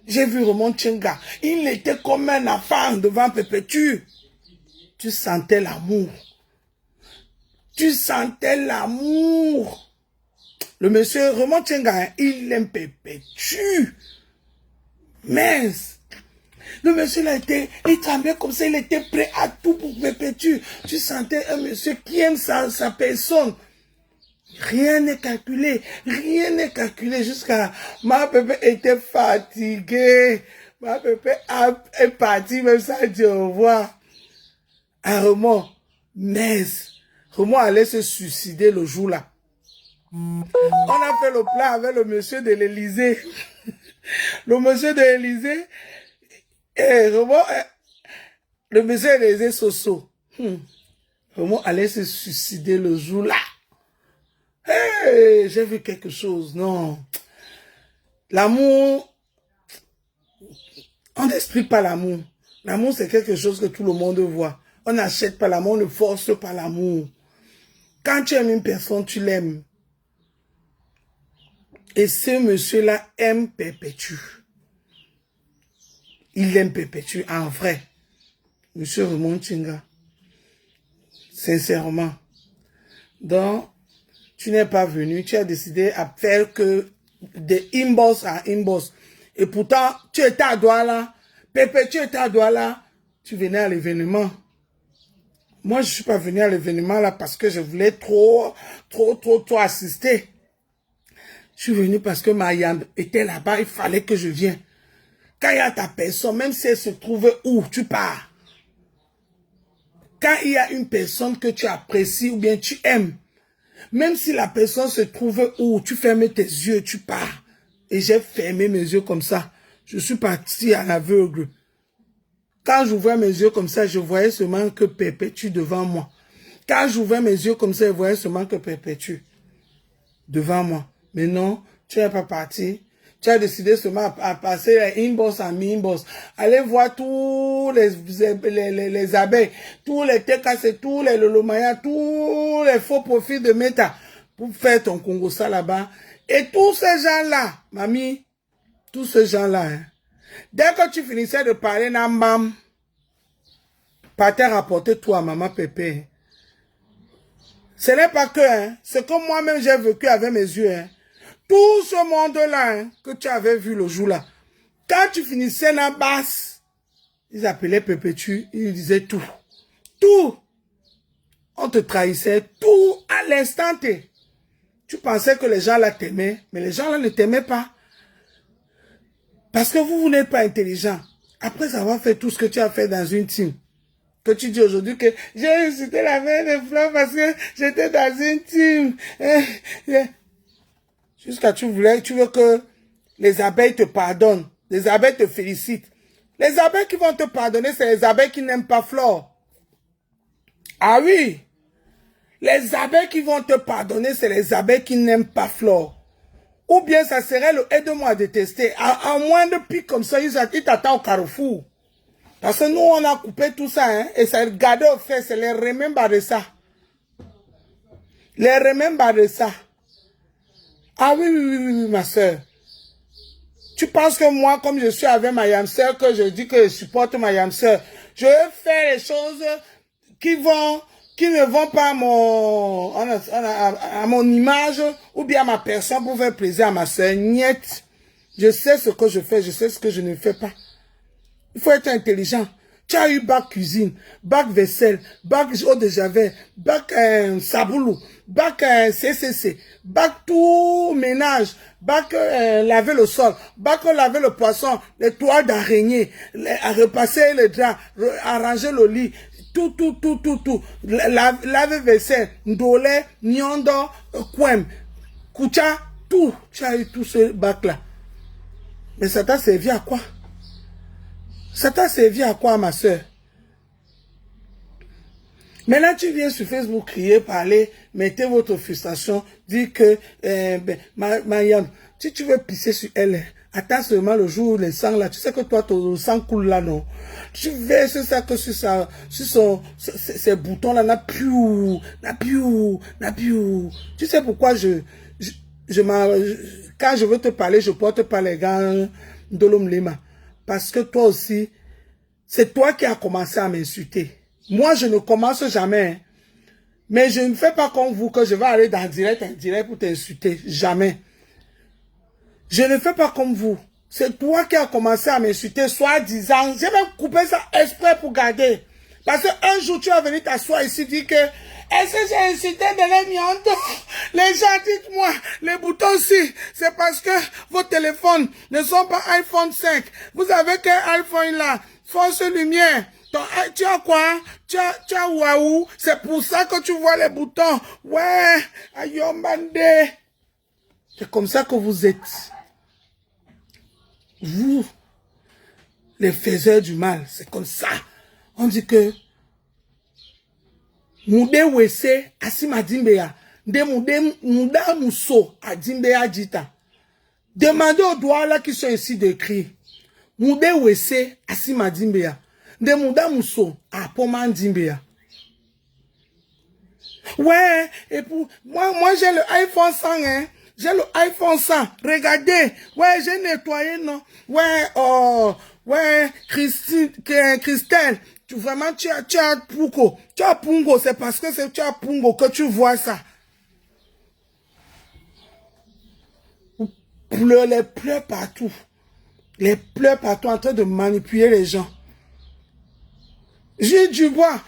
Speaker 1: vu Raymond Tchenga. Il était comme un enfant devant Pépé. Tu sentais l'amour. Tu sentais l'amour. Le monsieur Raymond Tchenga, il aime Pépé. Mais le monsieur là il tremblait comme ça, il était prêt à tout pour Pépé. Tu sentais un monsieur qui aime sa personne. Rien n'est calculé, jusqu'à ma Pépé était fatiguée. Ma Pépé est partie même sans dire au revoir à Raymond. Mais Raymond allait se suicider le jour là. On a fait le plat avec le monsieur de l'Élysée. Le monsieur de l'Élysée et Raymond, le monsieur de l'Élysée Soso. Raymond allait se suicider le jour là. Hey, j'ai vu quelque chose, non. L'amour, on n'explique pas l'amour. L'amour, c'est quelque chose que tout le monde voit. On n'achète pas l'amour, on ne force pas l'amour. Quand tu aimes une personne, tu l'aimes. Et ce monsieur-là aime Perpétue. Il aime Perpétue, en vrai. Monsieur Raymond Tchenga. Sincèrement. Donc, tu n'es pas venu, tu as décidé à faire que des inbox à inbox. Et pourtant, tu étais à Douala. Pépé, tu étais à Douala. Tu venais à l'événement. Moi, je ne suis pas venu à l'événement là parce que je voulais trop assister. Je suis venu parce que Mayam était là-bas, il fallait que je vienne. Quand il y a ta personne, même si elle se trouvait où, tu pars. Quand il y a une personne que tu apprécies ou bien tu aimes, même si la personne se trouvait où, tu fermes tes yeux, tu pars. Et j'ai fermé mes yeux comme ça. Je suis parti à l'aveugle. Quand j'ouvrais mes yeux comme ça, je voyais seulement que Perpétue devant moi. Quand j'ouvrais mes yeux comme ça, je voyais seulement que Perpétue devant moi. Mais non, tu n'es pas parti. Tu as décidé seulement à passer inbox en inbox. Allez voir tous les abeilles, tous les TKC, tous les Lolomaya, tous les faux profils de Meta pour faire ton Congosa là-bas. Et tous ces gens-là, mamie, tous ces gens-là, hein, dès que tu finissais de parler, Nambam, partait rapporter toi à maman Pépé. Ce n'est pas que, hein, ce que moi-même j'ai vécu avec mes yeux, hein. Tout ce monde-là, hein, que tu avais vu le jour-là, quand tu finissais dans basse, ils appelaient Perpétue, ils disaient tout. Tout. On te trahissait, tout à l'instant T. Tu pensais que les gens là t'aimaient, mais les gens là ne t'aimaient pas. Parce que vous n'êtes pas intelligent. Après avoir fait tout ce que tu as fait dans une team, que tu dis aujourd'hui que j'ai insulté la mère de fleurs parce que j'étais dans une team. Jusqu'à tu veux que les abeilles te pardonnent, les abeilles te félicitent. Les abeilles qui vont te pardonner, c'est les abeilles qui n'aiment pas Flore. Ah oui, les abeilles qui vont te pardonner, c'est les abeilles qui n'aiment pas Flore. Ou bien ça serait le aide-moi à détester. À moins de pics comme ça, ils t'attendent au carrefour. Parce que nous, on a coupé tout ça, hein, et ça regardait au fait, c'est les remember de ça. Les remember de ça. Ah oui, oui, oui, oui, ma soeur. Tu penses que moi, comme je suis avec ma yamseur, que je dis que je supporte ma yamseur, je vais faire les choses qui ne vont pas à mon image ou bien à ma personne pour faire plaisir à ma soeur. Niet. Je sais ce que je fais, je sais ce que je ne fais pas. Il faut être intelligent. Tu as eu bac cuisine, bac vaisselle, bac eau de javel, bac saboulou, bac CCC, bac tout ménage, bac laver le sol, bac laver le poisson, les toiles d'araignée, repasser les draps, arranger le lit, tout. Laver vaisselle, ndolé, nyondo, kwem, koucha, tout. Tu as eu tout ce bac-là. Mais ça t'a servi à quoi? Ça t'a servi à quoi, ma soeur? Maintenant, tu viens sur Facebook crier, parler, mettez votre frustration, dire que, Mariam, si tu veux pisser sur elle, attends seulement le jour où le sang là, tu sais que toi, ton sang coule là, non? Tu verses ça que sur ces boutons là, n'a plus. Tu sais pourquoi quand je veux te parler, je porte pas les gants de l'homme Lema. Parce que toi aussi, c'est toi qui as commencé à m'insulter. Moi, je ne commence jamais. Hein. Mais je ne fais pas comme vous que je vais aller dans direct pour t'insulter. Jamais. Je ne fais pas comme vous. C'est toi qui as commencé à m'insulter, soi-disant. J'ai même coupé ça exprès pour garder. Parce qu'un jour, tu vas venir t'asseoir ici et dire que est-ce que j'ai insulté de l'amiante? Les gens, dites-moi, les boutons-ci, c'est parce que vos téléphones ne sont pas iPhone 5. Vous avez qu'un iPhone là, force lumière. Donc, tu as quoi? Tu as waouh? C'est pour ça que tu vois les boutons. Ouais, ayombande. C'est comme ça que vous êtes. Vous, les faiseurs du mal, c'est comme ça. On dit que Moude wese asima dimbeya. Mouda mousso a dimbeya dita. Demandez aux doigts là qui sont ici décrits. Moude wese asima dimbeya. De mouda mousso a poman dimbeya. Ouais, et pour moi j'ai le iPhone 100, hein. J'ai le iPhone 100. Regardez. Ouais, j'ai nettoyé, non. Ouais, Christelle. Vraiment, tu as Pungo. Tu as Pungo, c'est parce que tu as Pungo que tu vois ça. Les pleurs partout. Les pleurs partout en train de manipuler les gens. Jules Dubois,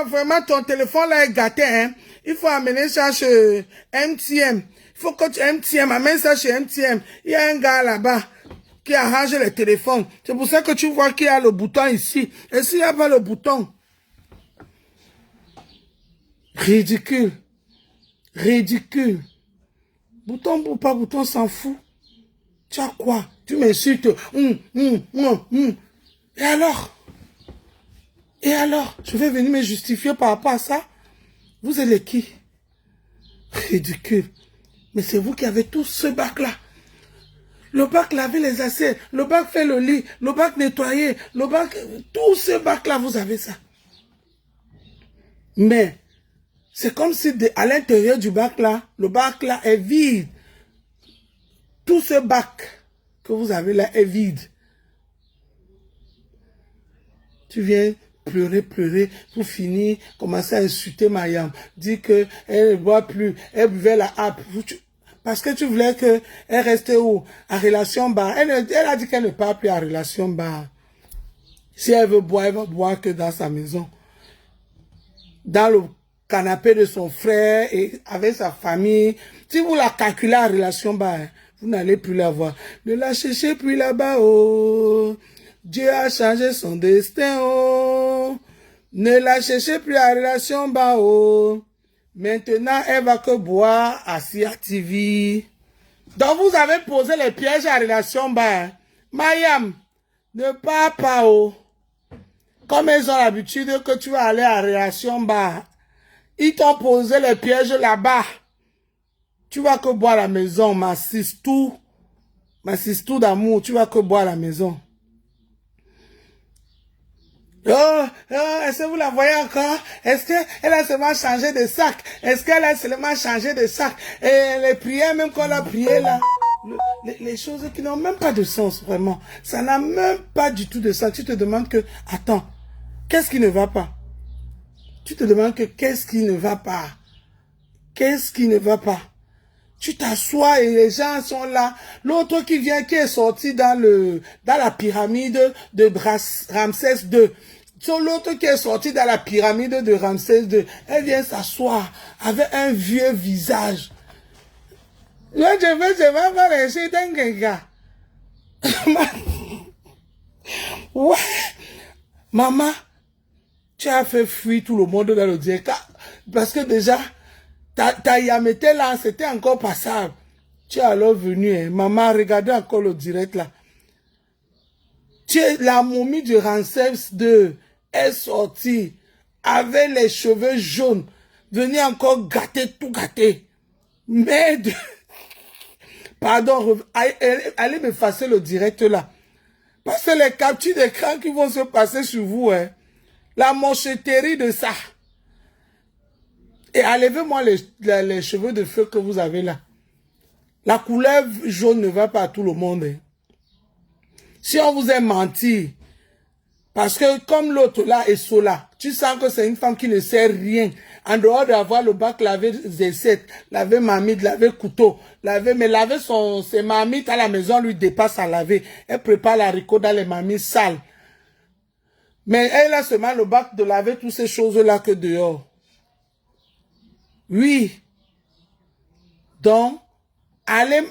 Speaker 1: vraiment ton téléphone là est gâté, hein. Il faut amener ça chez MTM. Il faut que tu MTM, amène ça chez MTM. Il y a un gars là-bas qui arrange les téléphones. C'est pour ça que tu vois qu'il y a le bouton ici. Et s'il n'y a pas le bouton, ridicule. Ridicule. Bouton ou pas bouton, s'en fout. Tu as quoi? Tu m'insultes. Et alors? Et alors, je vais venir me justifier par rapport à ça? Vous êtes les qui? Ridicule. Mais c'est vous qui avez tout ce bac-là. Le bac laver les assiettes, le bac fait le lit, le bac nettoyer, le bac... Tout ce bac-là, vous avez ça. Mais, c'est comme si à l'intérieur du bac-là, le bac-là est vide. Tout ce bac que vous avez là est vide. Tu viens pleurer, pour finir, commencer à insulter Mayam, dire qu'elle ne boit plus, elle buvait la harpe. Parce que tu voulais qu'elle reste où? À relation bas. Elle a dit qu'elle ne parle plus à relation bas. Si elle veut boire, elle va boire que dans sa maison. Dans le canapé de son frère et avec sa famille. Si vous la calculez à relation bas, vous n'allez plus la voir. Ne la cherchez plus là-bas, oh. Dieu a changé son destin, oh. Ne la cherchez plus à relation bas, oh. Maintenant, elle va que boire assis à TV. Donc, vous avez posé les pièges à relation bas. Mayam, ne pars pas, oh. Comme ils ont l'habitude que tu vas aller à relation bas. Ils t'ont posé les pièges là-bas. Tu vas que boire à la maison, ma sistou d'amour, tu vas que boire à la maison. Est-ce que vous la voyez encore? Est-ce qu'elle a seulement changé de sac? Est-ce qu'elle a seulement changé de sac? Et les prières, même qu'on a prié là, les choses qui n'ont même pas de sens, vraiment. Ça n'a même pas du tout de sens. Tu te demandes que, attends, qu'est-ce qui ne va pas? Tu te demandes que qu'est-ce qui ne va pas? Qu'est-ce qui ne va pas? Tu t'assois et les gens sont là. L'autre qui vient, qui est sorti dans la pyramide de Ramsès II. L'autre qui est sorti dans la pyramide de Ramsès II. Elle vient s'asseoir avec un vieux visage. Là, je vais pas laisser d'un gars. Ouais. Maman, tu as fait fuir tout le monde dans le direct. Parce que déjà, ta yamete là, c'était encore passable. Tu es alors venu, hein. Maman, regardez encore le direct là. La momie de Ramsès II est sortie avec les cheveux jaunes, venue encore gâter, tout gâter. Mais, pardon, allez m'effacer le direct là. Parce que les captures d'écran qui vont se passer sur vous, hein. La mancheterie de ça. Et enlevez-moi les cheveux de feu que vous avez là. La couleur jaune ne va pas à tout le monde. Hein. Si on vous a menti, parce que comme l'autre là est Sola, tu sens que c'est une femme qui ne sait rien. En dehors d'avoir le bac laver Z7, laver marmite, laver couteau, mais laver ses marmites à la maison lui dépasse à laver. Elle prépare l'haricot dans les marmites sales. Mais elle a seulement le bac de laver toutes ces choses-là que dehors. Oui. Donc, allez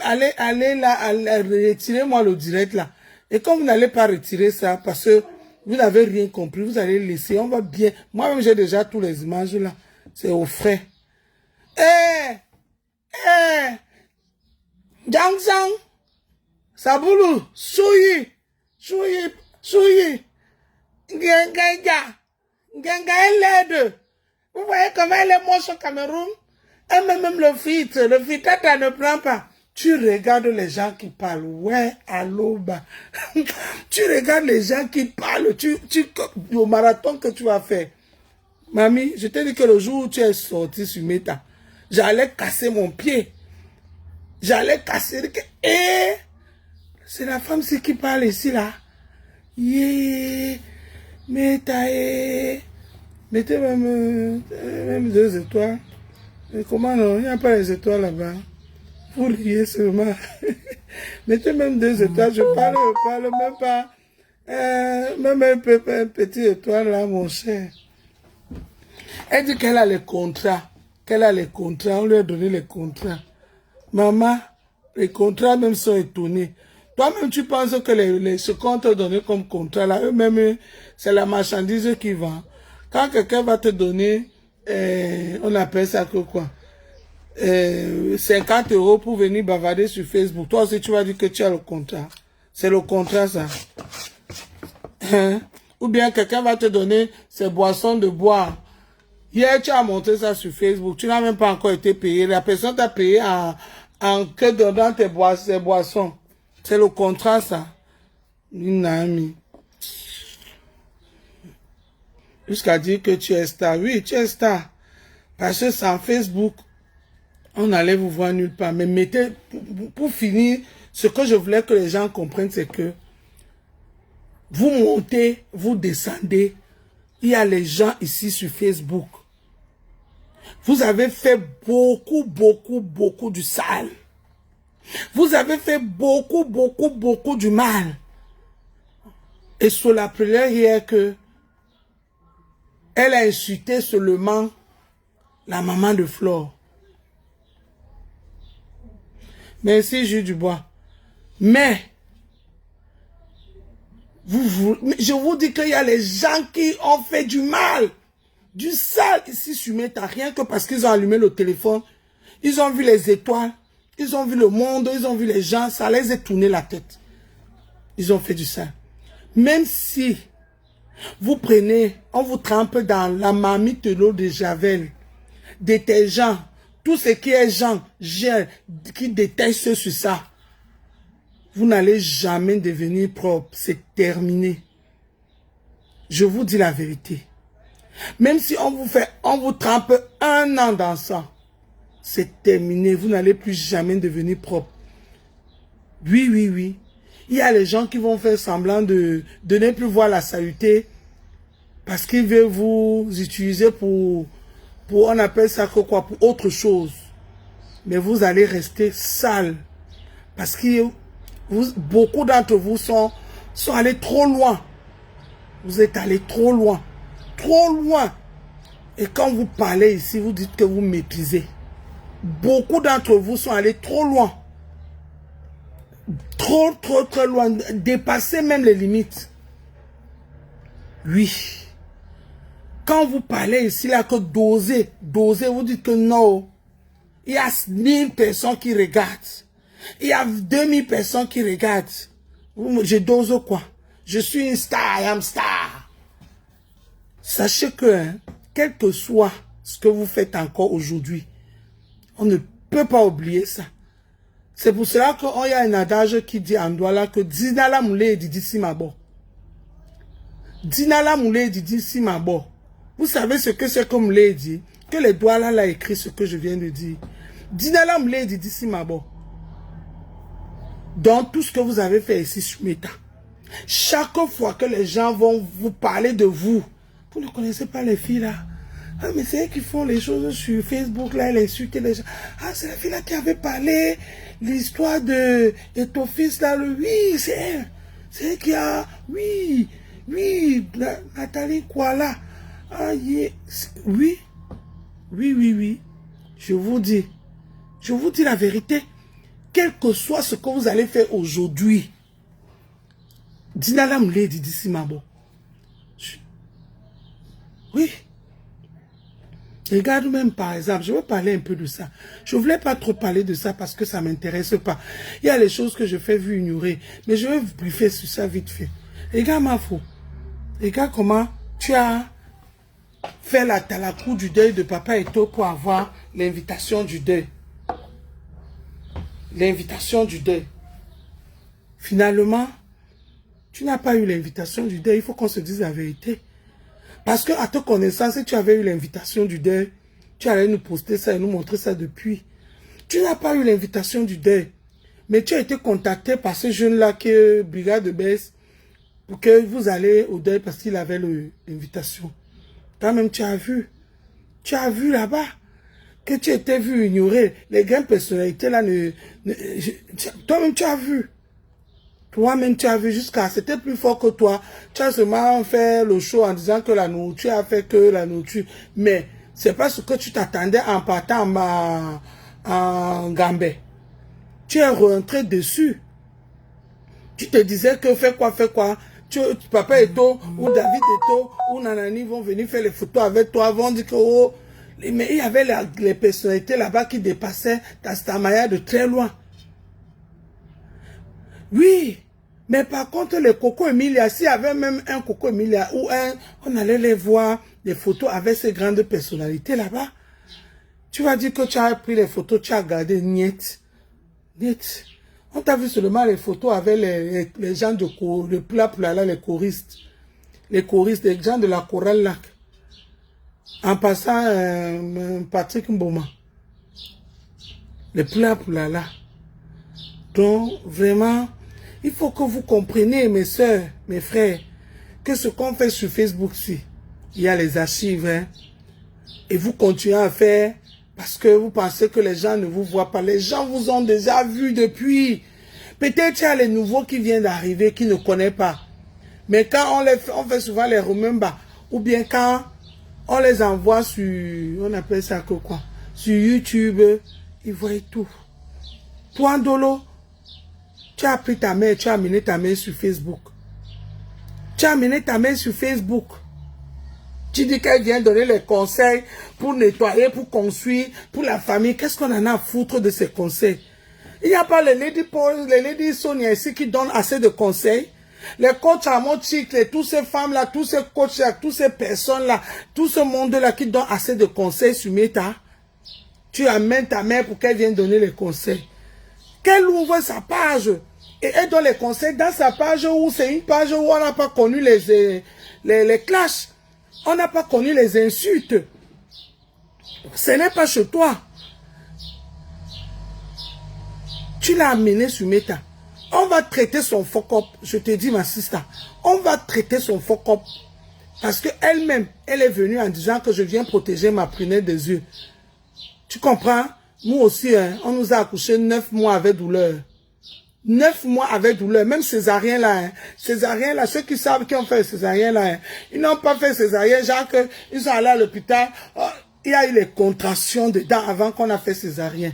Speaker 1: là, retirez-moi le direct là. Et comme vous n'allez pas retirer ça, parce que vous n'avez rien compris, vous allez laisser, on va bien. Moi-même, j'ai déjà toutes les images là. C'est au frais. Jang, Saboulou, Souyi, Genga est laide. Vous voyez comment elle est moche au Cameroun? Et même le filtre ne prend pas. Tu regardes les gens qui parlent. Ouais, allô, bah. Tu regardes les gens qui parlent. Au marathon que tu vas faire. Mamie, je t'ai dit que le jour où tu es sorti sur Meta, j'allais casser mon pied. J'allais casser. Et c'est la femme-ci qui parle ici, là. Yeah. Meta, mettez même 2 étoiles. Et comment non? Il n'y a pas les étoiles là-bas. Vous riez seulement. Mettez même 2 étoiles. Je parle même pas. Même un petit étoile là, mon cher. Elle dit qu'elle a les contrats. On lui a donné les contrats. Maman, les contrats même sont étonnés. Toi-même, tu penses que ce qu'on t'a donné comme contrat là, eux-mêmes, c'est la marchandise qui vend. Quand quelqu'un va te donner, on appelle ça que quoi? 50 € pour venir bavarder sur Facebook. Toi aussi, tu vas dire que tu as le contrat. C'est le contrat, ça. Hein? Ou bien quelqu'un va te donner ses boissons de boire. Hier, tu as montré ça sur Facebook. Tu n'as même pas encore été payé. La personne t'a payé en que donnant ses boissons. C'est le contrat, ça. Une amie. Jusqu'à dire que tu es star. Oui, tu es star. Parce que sans Facebook, on allait vous voir nulle part. Mais mettez, pour finir, ce que je voulais que les gens comprennent, c'est que vous montez, vous descendez. Il y a les gens ici sur Facebook. Vous avez fait beaucoup du sale. Vous avez fait beaucoup du mal. Et sur la prière hier que elle a insulté seulement la maman de Flore. Merci, Jules Dubois. Mais, je vous dis qu'il y a les gens qui ont fait du mal, du sale ici sur Meta, rien que parce qu'ils ont allumé le téléphone, ils ont vu les étoiles, ils ont vu le monde, ils ont vu les gens, ça les a tourné la tête. Ils ont fait du sale. Même si vous prenez, on vous trempe dans la marmite de l'eau de Javel, détergent, tout ce qui est gens, qui détestent sur ça, vous n'allez jamais devenir propre. C'est terminé. Je vous dis la vérité. Même si on vous trempe 1 an dans ça, c'est terminé. Vous n'allez plus jamais devenir propre. Oui. Il y a les gens qui vont faire semblant de ne plus voir la saleté parce qu'ils veulent vous utiliser pour on appelle ça quoi, pour autre chose. Mais vous allez rester sale parce que beaucoup d'entre vous sont allés trop loin. Vous êtes allés trop loin. Trop loin. Et quand vous parlez ici, vous dites que vous maîtrisez. Beaucoup d'entre vous sont allés trop loin. Trop loin. Dépasser même les limites. Oui. Quand vous parlez ici, là, que doser, vous dites que non. Il y a 1000 personnes qui regardent. Il y a 2000 personnes qui regardent. Je dose quoi? Je suis une star, I am star. Sachez que, hein, quel que soit ce que vous faites encore aujourd'hui, on ne peut pas oublier ça. C'est pour cela qu'il y a un adage qui dit en Douala que Dinala Moulé Didi Simabo. Dinala Moulé Didi Simabo. Vous savez ce que c'est comme Moulé dit? Que les Douala l'a écrit ce que je viens de dire. Dinala Moulé Didi Simabo. Dans tout ce que vous avez fait ici sur Meta. Chaque fois que les gens vont vous parler de vous, vous ne connaissez pas les filles là. Ah, mais c'est elles qui font les choses sur Facebook là, elles insultent les gens. Ah, c'est la fille là qui avait parlé l'histoire de ton fils là, oui, c'est elle. C'est elle qui a, oui, Nathalie quoi là. Ah, oui. Je vous dis la vérité. Quel que soit ce que vous allez faire aujourd'hui, Dinala Moulé dit d'ici Mabo. Oui. Regarde même par exemple, je veux parler un peu de ça. Je ne voulais pas trop parler de ça parce que ça ne m'intéresse pas. Il y a les choses que je fais vu ignorer. Mais je vais vous briefer sur ça vite fait. Regarde ma faux. Regarde comment tu as fait la talakou du deuil de Papa Eto pour avoir l'invitation du deuil. L'invitation du deuil. Finalement, tu n'as pas eu l'invitation du deuil. Il faut qu'on se dise la vérité. Parce que à ta connaissance, si tu avais eu l'invitation du deuil, tu allais nous poster ça et nous montrer ça depuis. Tu n'as pas eu l'invitation du deuil. Mais tu as été contacté par ce jeune-là qui est brigade de baisse pour que vous allez au deuil parce qu'il avait l'invitation. Toi-même, tu as vu. Tu as vu là-bas que tu étais vu ignorer. Les grandes personnalités là, toi-même, tu as vu. Toi-même, tu as vu jusqu'à... C'était plus fort que toi. Tu as seulement fait le show en disant que la nourriture a fait que la nourriture. Mais c'est pas ce que tu t'attendais en partant en Gambie. Tu es rentré dessus. Tu te disais que fais quoi. Papa Eto ou David Eto ou Nanani vont venir faire les photos avec toi. Vont dire que... Oh, mais il y avait les personnalités là-bas qui dépassaient Tastamaya de très loin. Oui, Mais par contre, les Coco Emilia, s'il y avait même un Coco Emilia ou on allait les voir, des photos avec ces grandes personnalités là-bas. Tu vas dire que tu as pris les photos, tu as gardé, niet. Niet. On t'a vu seulement les photos avec les gens de Plapla, là, les choristes. Les choristes, les gens de la chorale là. En passant, Patrick Mboma. Les Plapla là. Donc, vraiment, il faut que vous compreniez, mes soeurs, mes frères, que ce qu'on fait sur Facebook, il y a les archives, hein, et vous continuez à faire parce que vous pensez que les gens ne vous voient pas. Les gens vous ont déjà vu depuis. Peut-être il y a les nouveaux qui viennent d'arriver, qui ne connaissent pas. Mais quand on fait souvent les remember, ou bien quand on les envoie sur, on appelle ça que quoi, sur YouTube, ils voient tout. Toi, Ndolo, tu as pris ta mère, tu as amené ta mère sur Facebook. Tu as amené ta mère sur Facebook. Tu dis qu'elle vient donner les conseils pour nettoyer, pour construire, pour la famille. Qu'est-ce qu'on en a à foutre de ces conseils? Il n'y a pas les Lady Paul, les Lady Sonia ici qui donnent assez de conseils. Les coachs à mon cycle, toutes ces femmes-là, tous ces coachs-là, toutes ces personnes-là, tout ce monde-là qui donne assez de conseils sur Meta. Tu amènes ta mère pour qu'elle vienne donner les conseils. Qu'elle ouvre sa page et elle donne les conseils dans sa page où c'est une page où on n'a pas connu les clashs. On n'a pas connu les insultes. Ce n'est pas chez toi. Tu l'as amené sur Meta. On va traiter son fuck-up. Je te dis, ma sister. On va traiter son fuck-up. Parce qu'elle-même, elle est venue en disant que je viens protéger ma prunelle des yeux. Tu comprends? Nous aussi, hein, on nous a accouché 9 mois avec douleur. 9 mois avec douleur. Même césarien là, hein. Césarien là, ceux qui savent qui ont fait césarien là, hein. Ils n'ont pas fait césarien, genre que ils sont allés à l'hôpital. Oh, il y a eu les contractions dedans avant qu'on a fait césarien.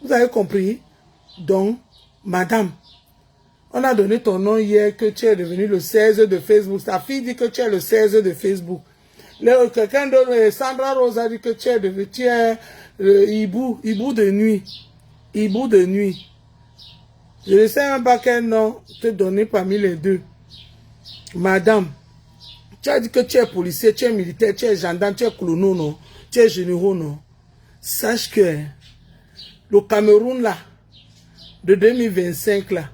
Speaker 1: Vous avez compris? Donc, madame, on a donné ton nom hier que tu es devenu le 16 de Facebook. Ta fille dit que tu es le 16 de Facebook. Quelqu'un d'autre, Sandra Rose a dit que tu es devenu, tu es le hibou de nuit. Hibou de nuit. Je ne sais même pas quel nom te donner parmi les deux. Madame, tu as dit que tu es policier, tu es militaire, tu es gendarme, tu es colono, non? Tu es généraux, non? Sache que le Cameroun, là, de 2025, là,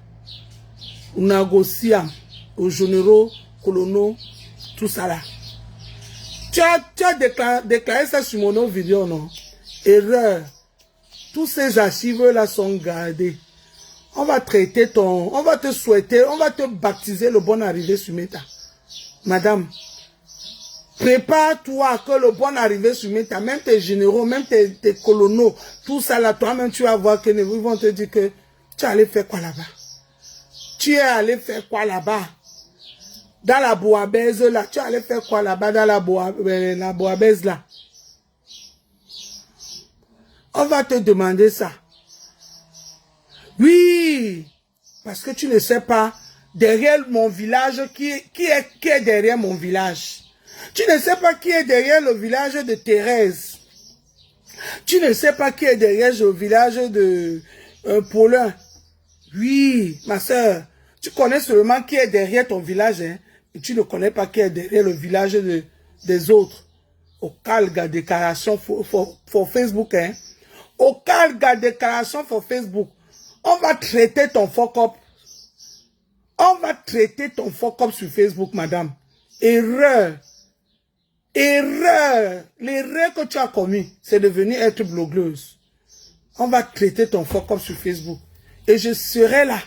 Speaker 1: on négocie aux généraux, colonaux, tout ça, là. Tu as déclaré ça sur mon autre vidéo, non? Erreur. Tous ces archives-là sont gardés. On va traiter on va te souhaiter, on va te baptiser le bon arrivé sur Meta. Madame, prépare-toi que le bon arrivé sur Meta, même tes généraux, même tes colonaux, tout ça là, toi-même tu vas voir qu'ils vont te dire que tu es allé faire quoi là-bas? Tu es allé faire quoi là-bas? Dans la Boabaise là, tu es allé faire quoi là-bas dans la Boabaise là? On va te demander ça. Oui, parce que tu ne sais pas, derrière mon village, qui est derrière mon village. Tu ne sais pas qui est derrière le village de Thérèse. Tu ne sais pas qui est derrière le village de Paulin. Oui, ma soeur, tu connais seulement qui est derrière ton village, hein, et tu ne connais pas qui est derrière le village des autres. Au calga déclaration pour Facebook, hein. Au calga déclaration pour Facebook. On va traiter ton fuck-up. On va traiter ton fuck-up sur Facebook, madame. Erreur. Erreur. L'erreur que tu as commis, c'est de venir être blogueuse. On va traiter ton fuck-up sur Facebook. Et je serai là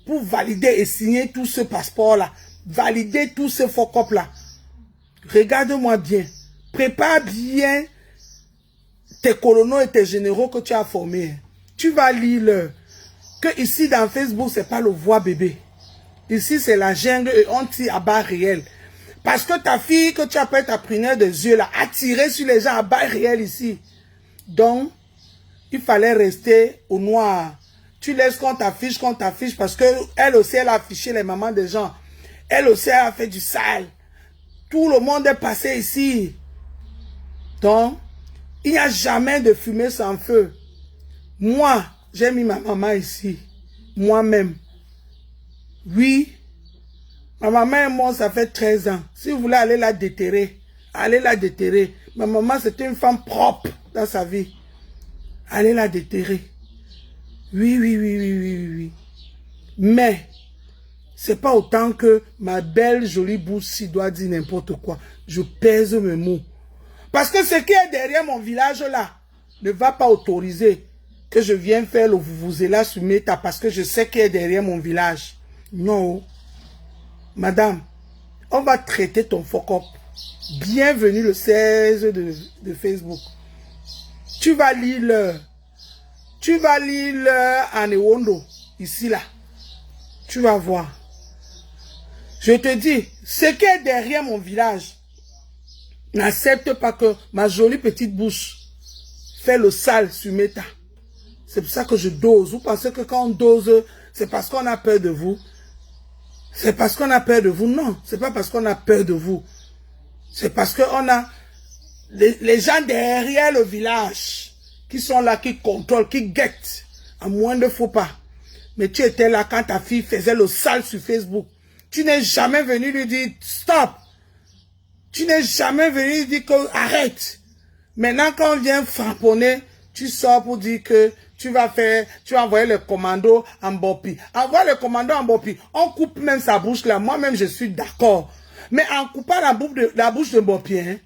Speaker 1: pour valider et signer tout ce passeport-là. Valider tout ce fuck-up-là. Regarde-moi bien. Prépare bien tes colonels et tes généraux que tu as formés. Tu vas lire que ici dans Facebook, c'est pas le voix bébé. Ici, c'est la jungle et on tire à barre réelle. Parce que ta fille, que tu appelles ta prunelle des yeux, là, a tiré sur les gens à barre réelle ici. Donc, il fallait rester au noir. Tu laisses qu'on t'affiche, parce que elle aussi, elle a affiché les mamans des gens. Elle aussi, elle a fait du sale. Tout le monde est passé ici. Donc, il n'y a jamais de fumée sans feu. Moi, j'ai mis ma maman ici. Moi-même. Oui. Ma maman est morte, ça fait 13 ans. Si vous voulez aller la déterrer, allez la déterrer. Ma maman, c'était une femme propre dans sa vie. Allez la déterrer. Oui, oui, oui, oui, oui, oui, oui. Mais, c'est pas autant que ma belle, jolie bouche si doit dire n'importe quoi. Je pèse mes mots. Parce que ce qui est derrière mon village là, ne va pas autoriser que je vienne faire le vuvuzela sur Meta parce que je sais qui est derrière mon village. Non. Madame, on va traiter ton fuck-up. Bienvenue le 16 de Facebook. Tu vas lire l'heure. Tu vas lire l'heure en Ewondo, ici là. Tu vas voir. Je te dis, ce qui est derrière mon village, n'accepte pas que ma jolie petite bouche fait le sale sur Meta. C'est pour ça que je dose. Vous pensez que quand on dose, c'est parce qu'on a peur de vous? C'est parce qu'on a peur de vous? Non, c'est pas parce qu'on a peur de vous. C'est parce qu'on a les gens derrière le village qui sont là, qui contrôlent, qui guettent. À moins de faux pas. Mais tu étais là quand ta fille faisait le sale sur Facebook. Tu n'es jamais venu lui dire stop. Tu n'es jamais venu lui dire que arrête. Maintenant, quand on vient frapponner, tu sors pour dire que tu vas envoyer le commando en Bopi. Envoie le commando en Bopi. On coupe même sa bouche là. Moi-même, je suis d'accord. Mais en coupant la bouche de Bopi, hein,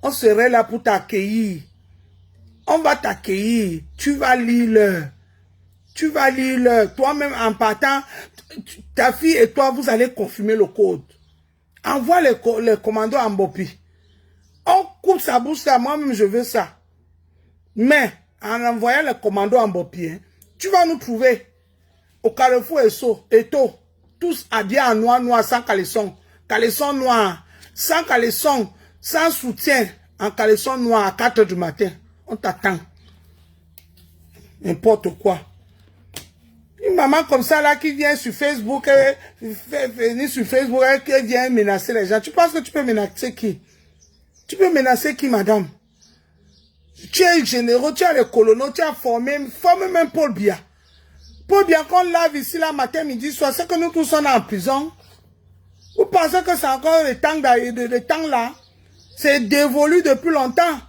Speaker 1: on serait là pour t'accueillir. On va t'accueillir. Tu vas lire l'heure. Tu vas lire l'heure. Toi-même, en partant, ta fille et toi, vous allez confirmer le code. Envoie le commando en Bopi. On coupe sa bouche là. Moi-même, je veux ça. Mais, en envoyant le commando en Bopi, hein, tu vas nous trouver au Carrefour Eto, tous habillés en noir, sans caleçon. Caleçon noir, sans caleçon, sans soutien, en caleçon noir à 4 h du matin. On t'attend. N'importe quoi. Une maman comme ça là qui vient sur Facebook, qui vient menacer les gens. Tu penses que tu peux menacer qui? Tu peux menacer qui, madame? Tu es généraux, tu as les colonels, tu as formé même Paul Biya. Paul Biya, qu'on lave ici là, matin, midi, soir, c'est que nous tous sommes en prison. Vous pensez que c'est encore le temps là? C'est dévolu depuis longtemps.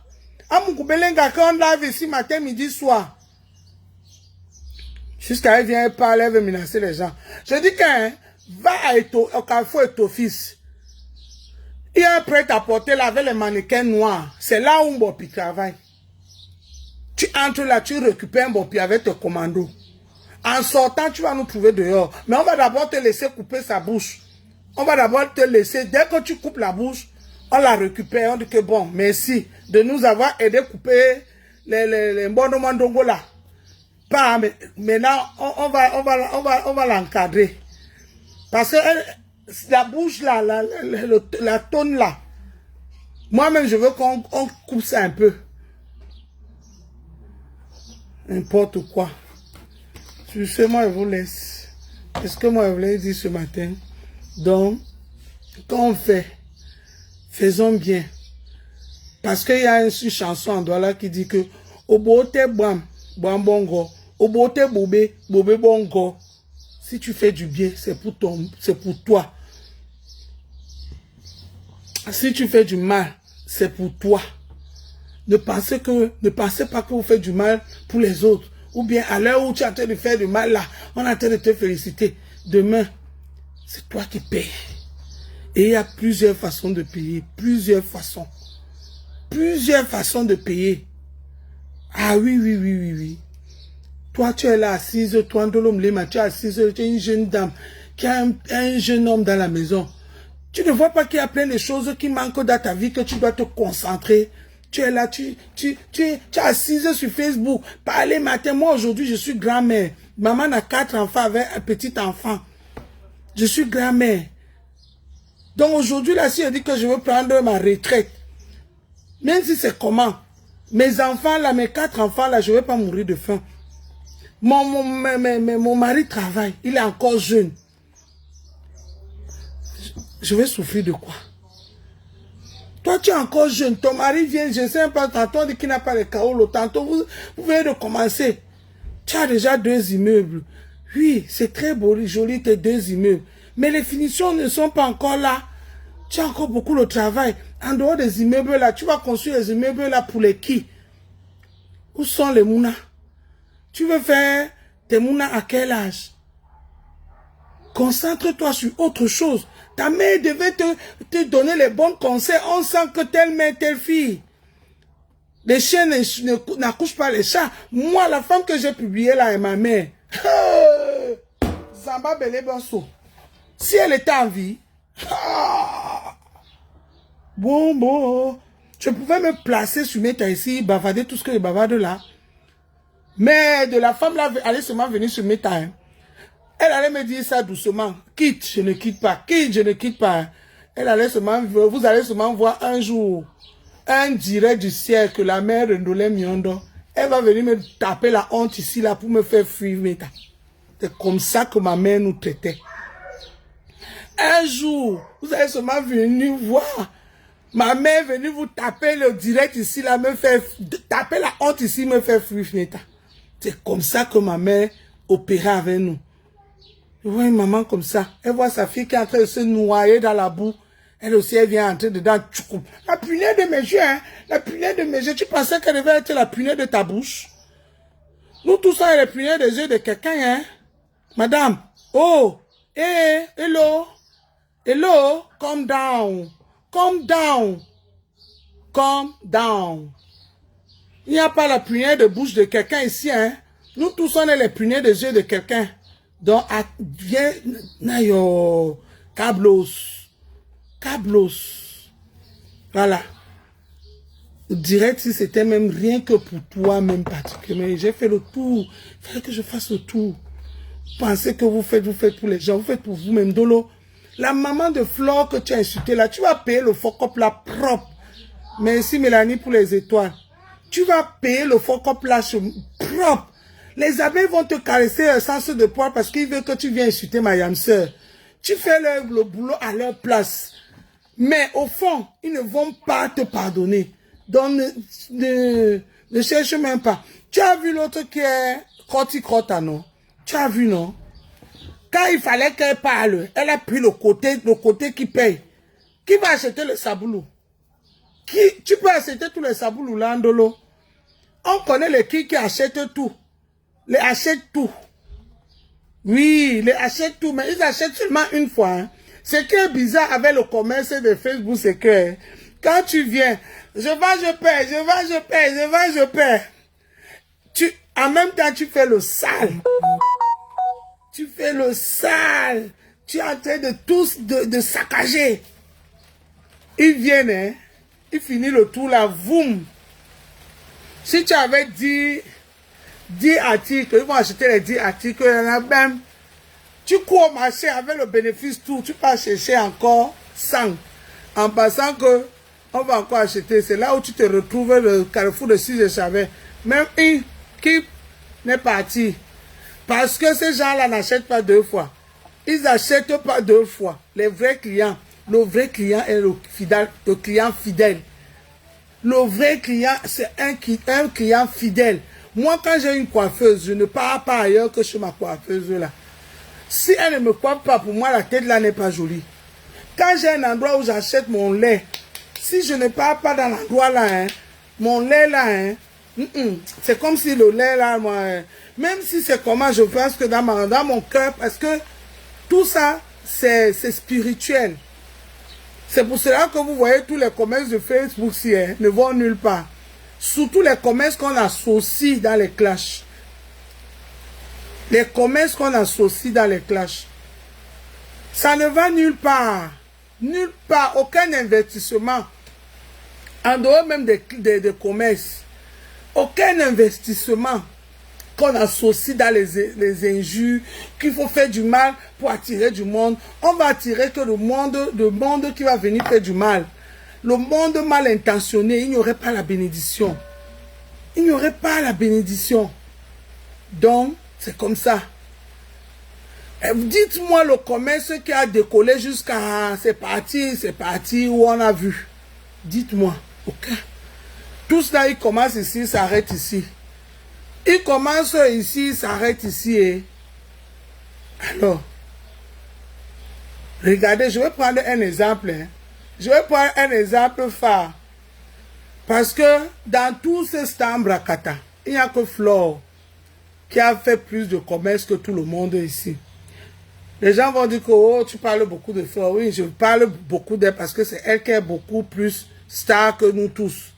Speaker 1: À Moukoubelenga, qu'on lave ici, matin, midi, soir. Jusqu'à elle vient parler, elle veut menacer les gens. Je dis qu'un va au Carrefour et ton fils. Il est prêt à porter là avec les mannequins noirs. C'est là où Mbopi travaille. Tu entres là, tu récupères Mbopi avec tes commandos. En sortant, tu vas nous trouver dehors. Mais on va d'abord te laisser couper sa bouche. On va d'abord te laisser. Dès que tu coupes la bouche, on la récupère. On dit que bon, merci de nous avoir aidé à couper les Mbondomandongo là. Pas, mais maintenant, on va l'encadrer. Parce que la bouche là, la tonne là, moi-même, je veux qu'on coupe ça un peu. N'importe quoi. Moi, je vous laisse. Est-ce que moi, je voulais dire ce matin? Donc, quand on fait, faisons bien. Parce qu'il y a une chanson en Douala qui dit que Obote Bam, Bam Bongo, Obote Bobe, Bobe Bongo. Si tu fais du bien, c'est pour toi. Si tu fais du mal, c'est pour toi. Ne pensez pas que vous faites du mal pour les autres. Ou bien à l'heure où tu es en train de faire du mal là, on est en train de te féliciter. Demain, c'est toi qui payes. Et il y a plusieurs façons de payer. Plusieurs façons. Plusieurs façons de payer. Ah oui, oui, oui, oui, oui. Toi, tu es là assise, toi, Ndolom Lema, tu es assise, tu es une jeune dame qui a un jeune homme dans la maison. Tu ne vois pas qu'il y a plein de choses qui manquent dans ta vie, que tu dois te concentrer. Tu es là, tu es assise sur Facebook. Parler matin. Moi, aujourd'hui, je suis grand-mère. Maman a 4 enfants avec un petit enfant. Je suis grand-mère. Donc aujourd'hui, là, si je dis que je veux prendre ma retraite, même si c'est comment, mes enfants, là, mes 4 enfants, là, je ne vais pas mourir de faim. Mon mari travaille. Il est encore jeune. Je vais souffrir de quoi? Toi, tu es encore jeune. Ton mari vient, je ne sais pas, tantôt dit qu'il n'a pas le chaos. Tantôt, vous venez de commencer. Tu as déjà 2 immeubles. Oui, c'est très beau, joli tes 2 immeubles. Mais les finitions ne sont pas encore là. Tu as encore beaucoup de travail. En dehors des immeubles là, tu vas construire les immeubles là pour les qui? Où sont les mounas? Tu veux faire tes mounas à quel âge? Concentre-toi sur autre chose. Ta mère devait te donner les bons conseils. On sent que telle mère, telle fille. Les chiens n'accouchent pas les chats. Moi, la femme que j'ai publiée là est ma mère. Zamba Belé Bonso. Si elle était en vie, bon, je pouvais me placer sur mes tailles ici, bavarder tout ce que je bavarde là. Mais de la femme là, allait seulement venir sur mes tailles. Elle allait me dire ça doucement. Quitte, je ne quitte pas. Quitte, je ne quitte pas. Elle allait seulement, vous allez seulement voir un jour, un direct du ciel que la mère de Ndolé Miondo, elle va venir me taper la honte ici là pour me faire fuir. C'est comme ça que ma mère nous traitait. Un jour, vous allez seulement venir voir. Ma mère est venue vous taper le direct ici là, me faire taper la honte ici, me faire fuir. C'est comme ça que ma mère opérait avec nous. Oui, maman comme ça. Elle voit sa fille qui est en train de se noyer dans la boue. Elle aussi, elle vient entrer dedans. La punaise de mes yeux, hein. La punaise de mes yeux. Tu pensais qu'elle devait être la punaise de ta bouche? Nous tous, on est la punaise des yeux de quelqu'un, hein. Madame. Oh. Hello. Hello. Calm down. Calm down. Calm down. Il n'y a pas la punaise de bouche de quelqu'un ici, hein. Nous tous, on est les punaises des yeux de quelqu'un. Donc, viens, nayo, cablos. Voilà. Direct, si c'était même rien que pour toi, même particulièrement. J'ai fait le tour. Il fallait que je fasse le tour. Pensez que vous faites pour les gens, vous faites pour vous-même. Dolo, la maman de Flore que tu as insultée là, tu vas payer le focop là propre. Merci Mélanie pour les étoiles. Tu vas payer le focop là propre. Les abeilles vont te caresser un sens de poids parce qu'ils veulent que tu viennes insulter ma yam sœur. Tu fais le boulot à leur place. Mais au fond, ils ne vont pas te pardonner. Donc, ne cherche même pas. Tu as vu l'autre qui est Crota, non? Tu as vu, non? Quand il fallait qu'elle parle, elle a pris le côté qui paye. Qui va acheter le saboulou? Tu peux acheter tous les saboulous là, Ndolo. On connaît les qui achètent tout. Les achètent tout. Oui, les achètent tout, mais ils achètent seulement une fois. Hein. Ce qui est bizarre avec le commerce de Facebook, c'est que quand tu viens, je perds. En même temps, tu fais le sale. Tu fais le sale. Tu es en train de saccager. Ils viennent, hein. Ils finissent le tour là, boum. Si tu avais dit 10 articles, ils vont acheter les 10 articles, il y en a même. Tu cours au marché avec le bénéfice tout, tu peux chercher encore 100. En passant que on va encore acheter, c'est là où tu te retrouves le carrefour de 6 de Chavet. Même une qui n'est parti. Parce que ces gens-là n'achètent pas 2 fois. Ils n'achètent pas 2 fois. Les vrais clients. Le vrai client est le client fidèle. Le vrai client, c'est un client fidèle. Moi, quand j'ai une coiffeuse, je ne pars pas ailleurs que chez ma coiffeuse là. Si elle ne me coiffe pas, pour moi, la tête là n'est pas jolie. Quand j'ai un endroit où j'achète mon lait, si je ne pars pas dans l'endroit là, hein, mon lait là, hein, c'est comme si le lait là, moi, même si c'est comment, je pense que dans mon cœur, parce que tout ça, c'est spirituel. C'est pour cela que vous voyez tous les commerces de Facebook ne vont nulle part. Surtout les commerces qu'on associe dans les clashs. Les commerces qu'on associe dans les clashs. Ça ne va nulle part. Nulle part. Aucun investissement. En dehors même des commerces. Aucun investissement qu'on associe dans les injures, qu'il faut faire du mal pour attirer du monde. On va attirer que le monde qui va venir faire du mal. Le monde mal intentionné, il n'y aurait pas la bénédiction. Il n'y aurait pas la bénédiction. Donc, c'est comme ça. Dites-moi le commerce qui a décollé jusqu'à... C'est parti où on a vu. Dites-moi. Ok. Tout cela, il commence ici, s'arrête ici. Il commence ici, s'arrête ici. Alors, regardez, je vais prendre un exemple. Hein. Je vais prendre un exemple phare. Parce que dans tout ce Stambrakata, il n'y a que Flore qui a fait plus de commerce que tout le monde ici. Les gens vont dire que oh, tu parles beaucoup de Flore. Oui, je parle beaucoup d'elle parce que c'est elle qui est beaucoup plus star que nous tous.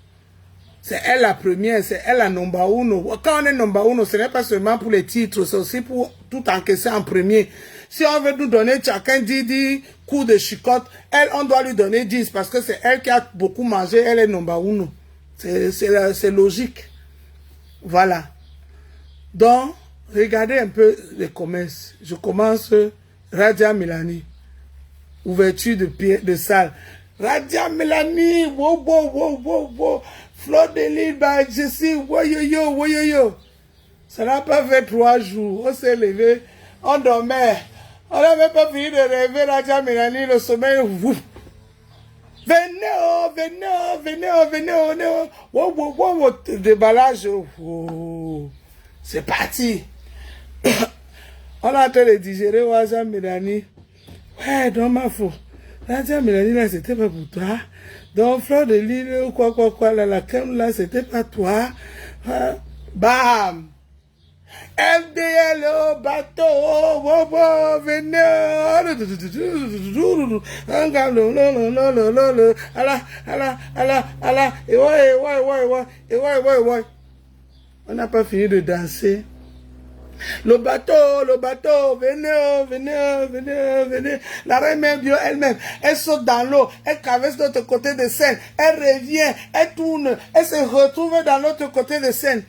Speaker 1: C'est elle la première, c'est elle la number uno. Quand on est number uno, ce n'est pas seulement pour les titres, c'est aussi pour tout encaisser en premier. Si on veut nous donner chacun 10 coups de chicotte, elle, on doit lui donner 10 parce que c'est elle qui a beaucoup mangé, elle est number uno. C'est logique. Voilà. Donc, regardez un peu les commerces. Je commence Radia Milani. Ouverture de salle. Radia Milani, wow, wow, wow, wow, wow. Fleur de Lille, bah, je suis, woyoyo, woyoyo. Ça n'a pas fait 3 jours. On s'est levé, on dormait. On n'avait pas fini de rêver Radia Milani, le sommeil, ouf. Venez, oh, venez, oh, venez, oh, venez, oh, venez, oh. Wow, wow, wow, wow. Déballage, oh. C'est parti. On est en train de digérer Radia Milani. Ouais, dans ma faute. Radia Milani, là, c'était pas pour toi. Donc, Fleur de Lille, quoi, là, la crème, là, c'était pas toi. Bam! FDL, oh, bateau, oh, oh, oh, venez, et ouais. On n'a pas fini de danser. Le bateau, venez. La reine même Bio elle-même, elle saute dans l'eau, elle traverse de l'autre côté de Seine, elle revient, elle tourne, elle se retrouve dans l'autre côté de Seine.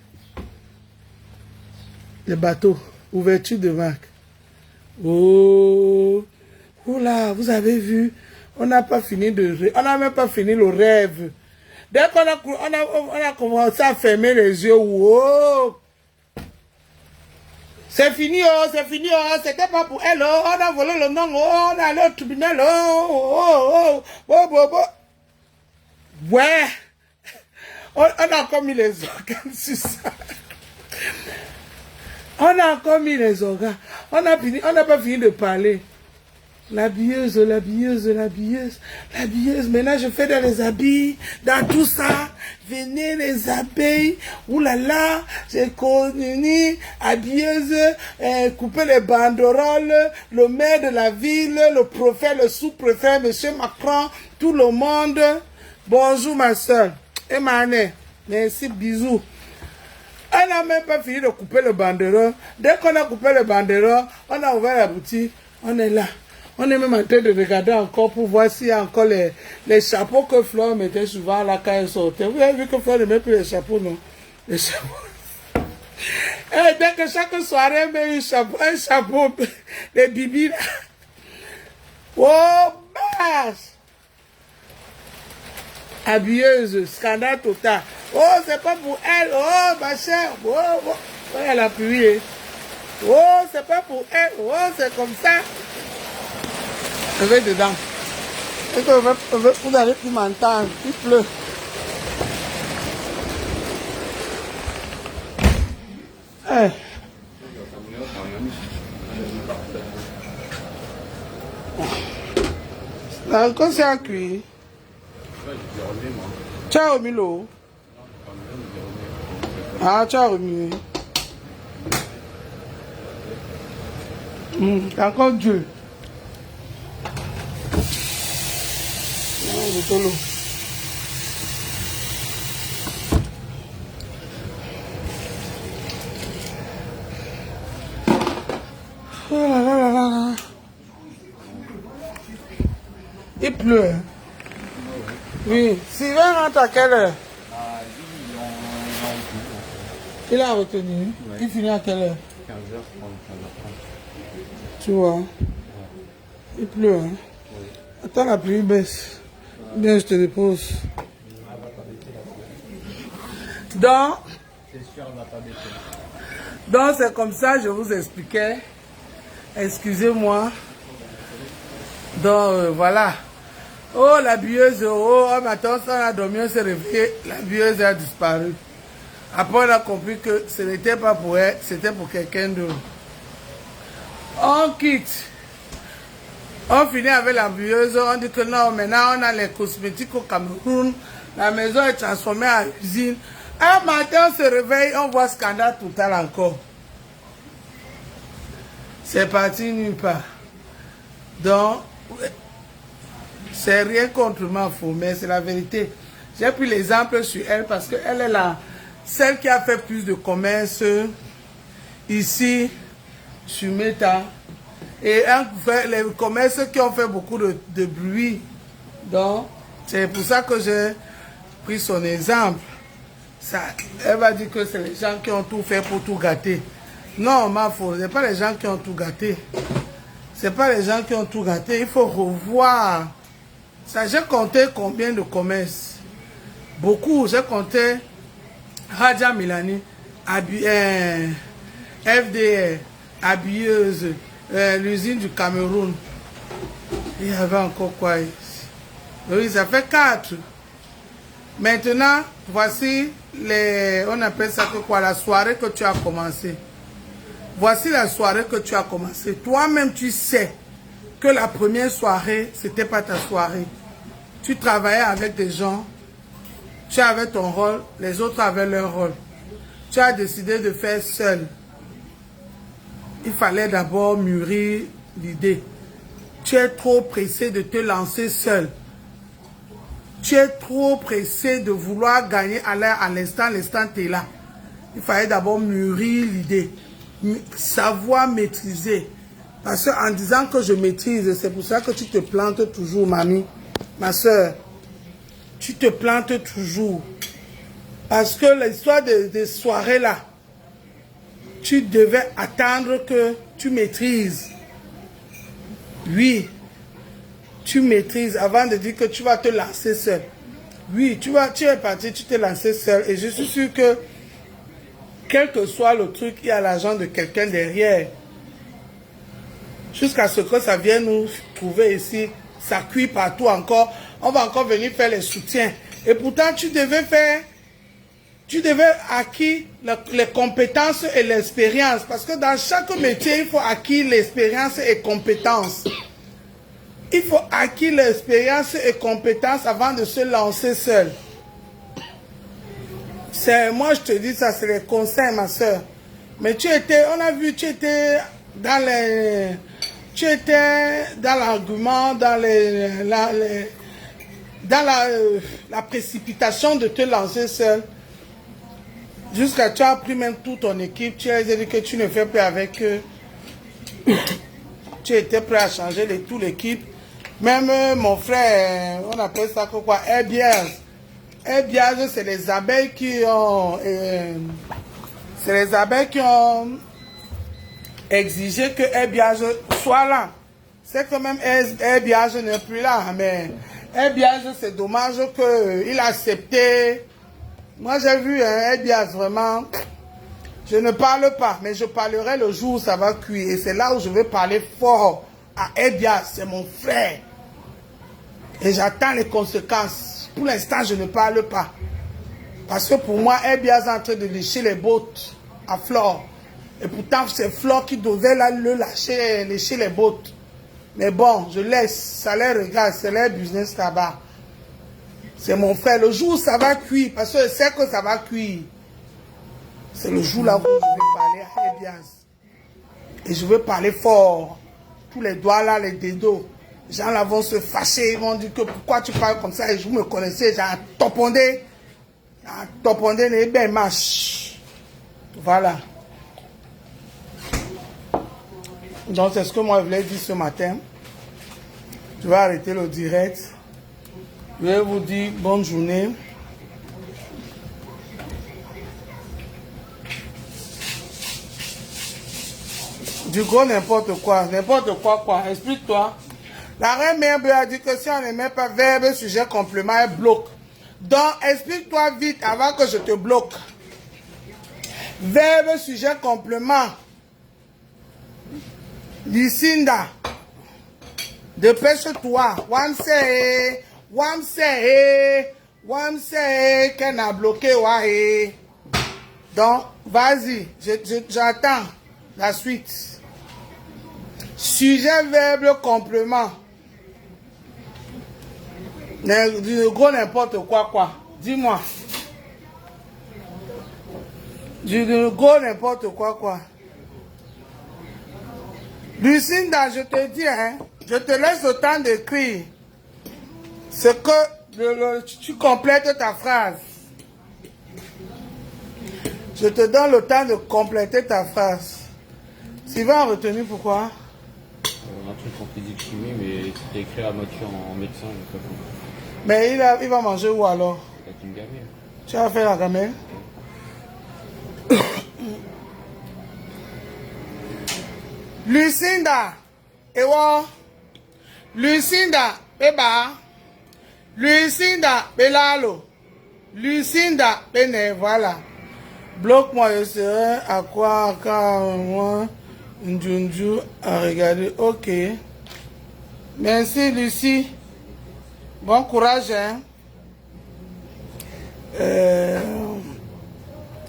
Speaker 1: Le bateau, ouverture de marque. Oh, oula, vous avez vu, on n'a pas fini on n'a même pas fini le rêve. Dès qu'on a commencé à fermer les yeux, oh, c'est fini, c'était pas pour elle, oh, on a volé le nom, oh, on est allé au tribunal, oh. Ouais, on a encore mis les organes sur ça. On a encore mis les organes. On n'a pas fini de parler. L'habilleuse. Maintenant, je fais dans les habits, dans tout ça. Venez les abeilles. Oulala, j'ai connu habilleuse, couper les banderoles, le maire de la ville, le préfet, le sous-préfet, monsieur Macron, tout le monde. Bonjour ma soeur. Et ma année. Merci, bisous. On n'a même pas fini de couper le banderole. Dès qu'on a coupé le banderole, on a ouvert la boutique. On est là. On est même en train de regarder encore pour voir s'il y a encore les chapeaux que Flore mettait souvent là quand elle sortait. Vous avez vu que Flore ne met plus les chapeaux, non? Les chapeaux. Et dès que chaque soirée, elle met un chapeau, les bibis là. Oh, basse! Habilleuse, scandale total. Oh, c'est pas pour elle. Oh, ma chère. Oh. Elle a appuyé. Oh, c'est pas pour elle. Oh, c'est comme ça. Je vais dedans. Et que vous n'allez plus m'entendre. Il pleut. Hey. Là, quand c'est à cuire. Ciao Milo. Ah, ciao Milo. Encore Dieu. Oh là. Il pleut. Oui. Sylvain rentre à quelle heure? Il a retenu. Ouais. Il finit à quelle heure? 15h30. Tu vois. Il pleut. Hein? Oui. Attends, la pluie baisse. Bien, je te dépose. Donc, c'est comme ça, je vous expliquais. Excusez-moi. Donc, voilà. Oh, la bieuse, oh, maintenant, ça a dormi, on s'est réveillé. La bieuse a disparu. Après, on a compris que ce n'était pas pour elle, c'était pour quelqu'un d'autre. On quitte. On finit avec la bueuse. On dit que non, maintenant on a les cosmétiques au Cameroun. La maison est transformée en usine. Un matin, on se réveille, on voit scandale total encore. C'est parti nulle part. Donc, c'est rien contre ma faux, mais c'est la vérité. J'ai pris l'exemple sur elle parce qu'elle est celle qui a fait plus de commerce ici sur Meta. Et les commerces qui ont fait beaucoup de bruit. Donc, c'est pour ça que j'ai pris son exemple. Ça, elle va dire que c'est les gens qui ont tout fait pour tout gâter. Non, ma faute, ce n'est pas les gens qui ont tout gâté. Ce n'est pas les gens qui ont tout gâté. Il faut revoir. Ça, j'ai compté combien de commerces. Beaucoup. J'ai compté Raja Milani, FDR, habilleuse, l'usine du Cameroun. Il y avait encore quoi ici? Oui, ça fait 4. Maintenant, voici on appelle ça que quoi, la soirée que tu as commencé. Voici la soirée que tu as commencé. Toi-même, tu sais que la première soirée, c'était pas ta soirée. Tu travaillais avec des gens, tu avais ton rôle, les autres avaient leur rôle. Tu as décidé de faire seul. Il fallait d'abord mûrir l'idée. Tu es trop pressé de te lancer seul. Tu es trop pressé de vouloir gagner à l'instant, l'instant tu es là. Il fallait d'abord mûrir l'idée. Savoir maîtriser. Parce qu'en disant que je maîtrise, c'est pour ça que tu te plantes toujours, mamie. Ma soeur, tu te plantes toujours. Parce que l'histoire des soirées là, tu devais attendre que tu maîtrises. Oui, tu maîtrises avant de dire que tu vas te lancer seul. Oui, tu es parti, tu t'es lancé seul. Et je suis sûr que, quel que soit le truc, il y a l'argent de quelqu'un derrière. Jusqu'à ce que ça vienne nous trouver ici, ça cuit partout encore. On va encore venir faire les soutiens. Et pourtant, tu devais acquérir les compétences et l'expérience. Parce que dans chaque métier, il faut acquérir l'expérience et compétences. Il faut acquérir l'expérience et compétences avant de se lancer seul. Moi, je te dis ça, c'est les conseils, ma soeur. Mais on a vu, tu étais dans l'argument, dans la précipitation de te lancer seul. Jusqu'à tu as pris même toute ton équipe, tu as dit que tu ne fais plus avec eux. Tu étais prêt à changer toute l'équipe. Même mon frère, on appelle ça quoi? Herbiage. Herbiage, c'est les abeilles qui ont... c'est les abeilles qui ont exigé que Herbiage soit là. C'est que même Herbiage n'est plus là. Mais Herbiage, c'est dommage qu'il a accepté. Moi, j'ai vu Herbiage vraiment... Je ne parle pas, mais je parlerai le jour où ça va cuire. Et c'est là où je vais parler fort à Herbiage. C'est mon frère. Et j'attends les conséquences. Pour l'instant, je ne parle pas. Parce que pour moi, Herbiage est en train de lécher les bottes à Flore. Et pourtant, c'est Flore qui devait lécher les bottes. Mais bon, je laisse. Ça les regarde. C'est leur business là-bas. C'est mon frère. Le jour où ça va cuire, parce que je sais que ça va cuire, c'est le jour là où je vais parler à Herbiage. Et je vais parler fort. Tous les doigts là, les dédos. Les gens là vont se fâcher. Ils vont dire que pourquoi tu parles comme ça. Et je me connaissais. J'ai topondé. Les belles marches. Voilà. Donc c'est ce que moi je voulais dire ce matin. Je vais arrêter le direct. Je vais vous dire bonne journée. Du gros n'importe quoi. N'importe quoi. Explique-toi. La reine mère a dit que si on ne met pas verbe, sujet, complément, elle bloque. Donc, explique-toi vite avant que je te bloque. Verbe, sujet, complément. Lucinda. Dépêche-toi. Wamse, qu'elle a bloqué, ouais. Donc, vas-y. J'attends la suite. Sujet, verbe, complément. Du gros n'importe quoi. Dis-moi. Du gros n'importe quoi. Lucinda, je te dis, hein, je te laisse le temps d'écrire. C'est que tu complètes ta phrase. Je te donne le temps de compléter ta phrase. Sylvain a retenu pourquoi?
Speaker 3: Un truc en physique chimie, mais c'était écrit à moitié en médecin.
Speaker 1: Mais il va manger où alors?
Speaker 3: C'est une gamelle.
Speaker 1: Tu vas faire la gamelle? Lucinda, ewa. Lucinda, beba. Lucinda, belalo. Lucinda, bene, voilà. Bloque-moi, je serai à quoi quand moi, Njunju à regarder. Ok. Merci, Lucie. Bon courage, hein.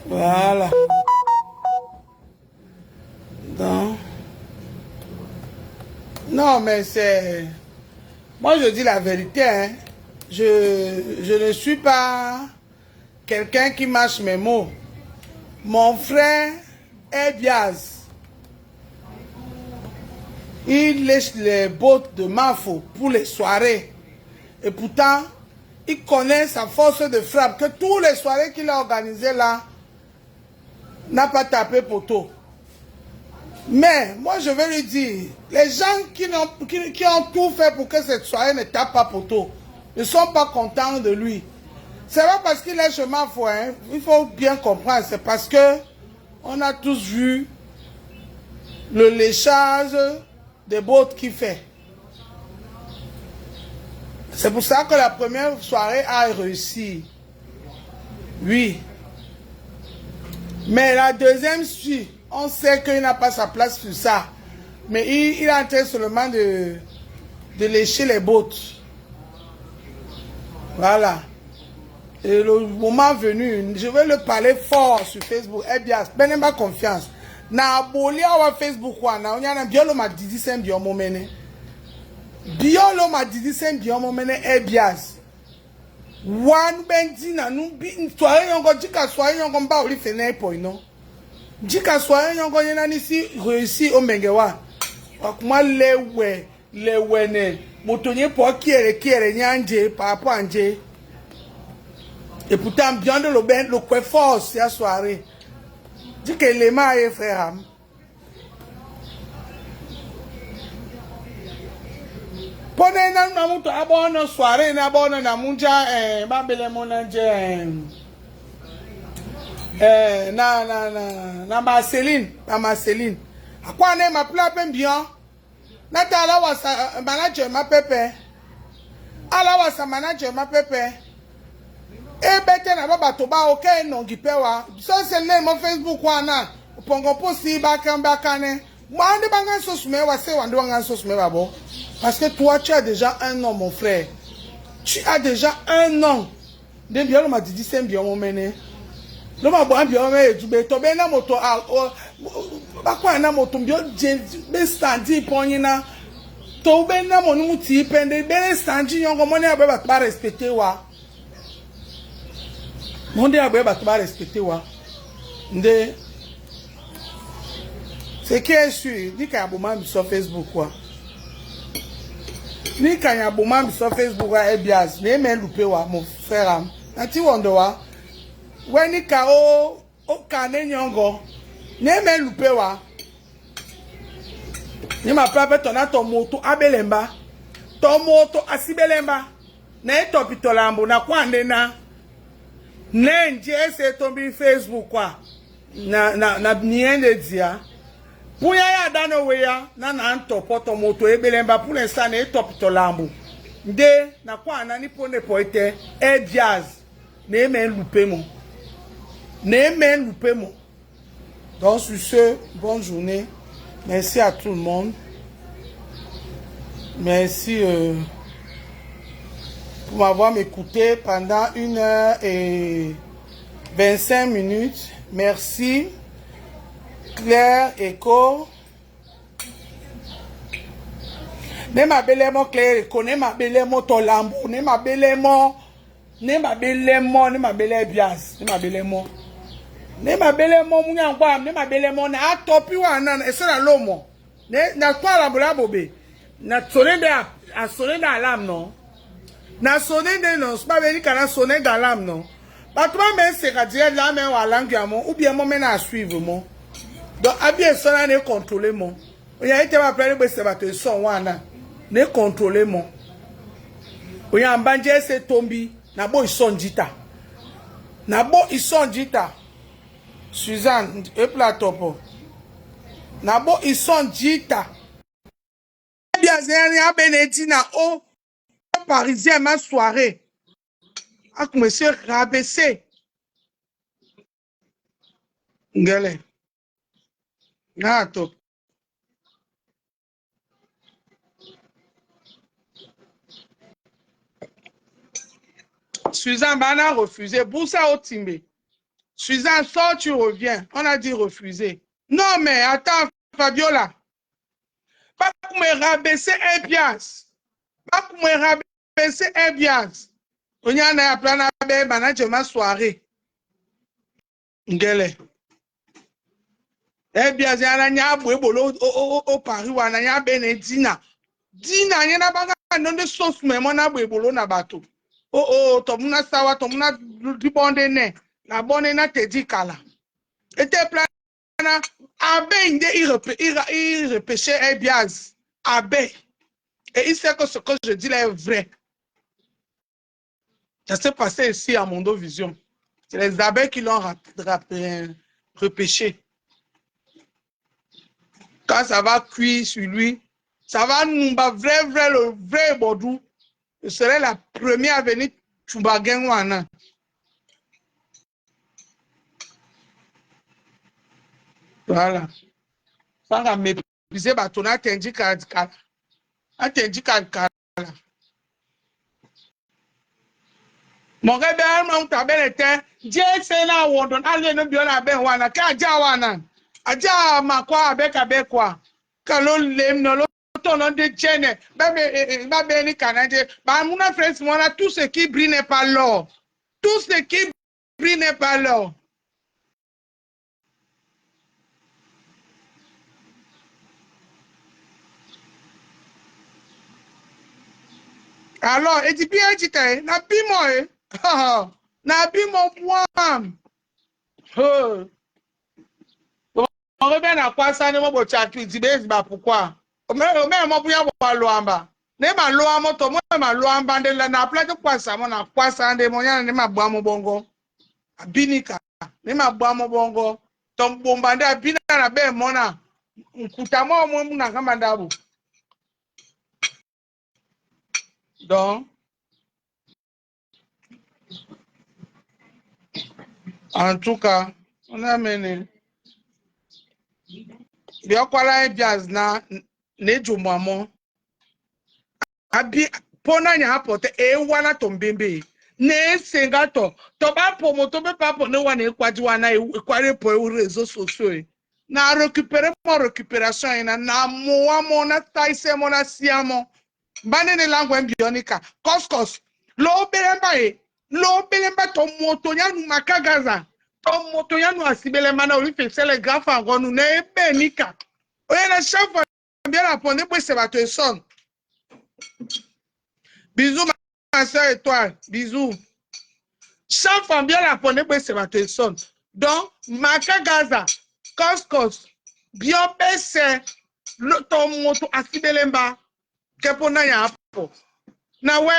Speaker 1: Voilà. Donc. Non, mais c'est... Moi, je dis la vérité, hein. Je ne suis pas quelqu'un qui mâche mes mots. Mon frère est Biaz. Il lèche les bottes de Mafo pour les soirées. Et pourtant, il connaît sa force de frappe. Que tous les soirées qu'il a organisées là, n'a pas tapé poteau. Mais, moi je vais lui dire, les gens qui ont tout fait pour que cette soirée ne tape pas poteau, ne sont pas contents de lui. C'est pas parce qu'il est chez Mafo, hein, il faut bien comprendre, c'est parce que on a tous vu le léchage des bottes qu'il fait. C'est pour ça que la première soirée a réussi. Oui. Mais la deuxième suite, on sait qu'il n'a pas sa place sur ça. Mais il est en train seulement de lécher les bottes. Voilà. Et le moment venu, je vais le parler fort sur Facebook. Eh bien, ben pas confiance. Na boli awa Facebook wa na onyana biolo ma didi sem biomo mene. Biolo ma didi sem biomo mene ebias. Wan bendi na nu bi soye yongo jika soye yongo mba oli fene po ino. Jika soye yongo yena nisi réussi o mengewa. Akuma lewe ne motonye po kiere nyanje papo anje. Et pourtant bien de le kwe force ya soirée. Dis que les mains frère. Pone na muto abono soirée na abono na munja babele monanje na Marceline. Akwa ne ma pla pe bien. Na ta ala wasa manager ma pepe. Ala wasa manager ma pepe. E bete na baba toba oke no gipewa. So se le mo Facebook wana. Pongo posti bakane. Moi ande banga so sume wa se wande banga so sume babo. Parce que toi tu as déjà un an mon frère. Tu as déjà un an. De bien m'a dit c'est bien mon mene. Lo ma bo bien me jube to be na moto ba kwa na moto bio be standi ponyina. To be na mo nu ti pende be standi yongo mo ne ba respecter wa. Monde a besoin de respecter wa. Nde c'est qui est sûr, ni quand abonnement sur Facebook quoi. Ni quand abonnement sur Facebook wa ebias, ne me louper wa mon frère am. Nati wondo wa. We ni ka o kane nyongo. Ne me louper wa. Ni ma papa tona ton moto abelemba. Ton moto asibelemba. Na etopitolambo na kwande na Nenje ese tombi Facebook kwa na niende dia puya ya dano weya na antopoto moto ebelemba pour l'instant na etopito lambu nde na kwa na ni pone poete jazz ne men loupé mo donc sur ce bonne journée, merci à tout le monde, merci pour m'avoir écouté pendant 1h25. Merci. Claire Echo. Ne ma belemo clair ko ne ma belemo tolambo ne ma belemo ne ma belemo ne ma bele bias ne ma belemo ne ma belemo munyangwa ne ma belemo na atopi wana esera lomo ne na kwa la bobe na sonende a sonende alarme non na sonende non c'est pas venu kana sonende alarme non ba to me se ka dire la me wa langue amo ou bien mo me na suivre mo donc abi sona ne contrôler mo oya ite ma plane be se ba to son wana ne contrôler mo oya mbanje se tombi na bo ison jita na bo ison jita Suzanne e platopo na bo ison jita bien zeni a Benetina o parisien ma soirée ak monsieur rabaissé ngele na to Suzanne Bana a refusé. Boussa Otimbe. Suzanne, sors, tu reviens. On a dit refuser. Non, mais attends, Fabiola. Pas pour me rabaisser un piastre. Pas pour me rabaisser un piastre. On y a un plan à manager ma soirée. Ngele. Un piastre, il y a un bolo au Paris, ou il y a un Benedina. Dina, il y a un sauce, mais on a un bolo na bateau. Oh, tomuna sawa, tomuna dibonde ne. La bonne na te dit kala. Et te plana, abe inde il repêchait un biaz. Abe. Et il sait que ce que je dis là est vrai. Ça s'est passé ici à Mondo Vision. C'est les abeilles qui l'ont repêché. Quand ça va cuire sur lui, ça va nous le vrai Bodou. Je serai la première à venir Chumbagen Wana. Voilà. Ça va mépriser, bah, ton attendi kala. Attendi kala. Mon gars, on t'a bien été. Dieu, c'est là où on donne. Allez, nous bien la ben wana. Kaja wana. Aja ma quoi avec quoi. Quand l'on l'aime, l'on ton nom de Tchène. Bah, ni Canadien. Bah, mon frère, moi, tout ce qui brille n'est pas l'or. Tout ce qui brille n'est pas l'or. Alors, et puis, tu t'es, n'a bimo, n'a bimo, moi. On revient à quoi ça, ne m'a pas tchaki, tu bah, pourquoi? Même moi, pour y loamba. Ne ma loamba, to moi, ma loamba, de la na plate quoi ça, mon a quoi ça, de mon yan, ne ma bois mon bongo. Binika, ne ma bois mon bongo. Ton bombardé à bina la baie, mona. Koutamo, moi, mon akamandabo. Donc, en tout cas, on a mené. Bien quoi là, biaz na, ne jumamo. Abi, pona nya apote, wana tombembe. Ne sengato, toba pomo, tobe pa pone wana ekwaji wana ekware po réseaux sociaux. Na récupérer mon récupération, na moa na taise mona siamo. Bane ne langue bionika. Koskos. Lo belemba to moto yanu makagaza. To moto yanu asibelema na oli fese le grafa ngonu ne benika. Oye na chaque bien répondre pour se battre son. Bisous ma soeur étoile. Bisous. Chaque femme bien répondre pour se battre son. Donc makagaza. Koskos. Bien bese. Lo to moto asibelemba. Kepona ya hapo. Na we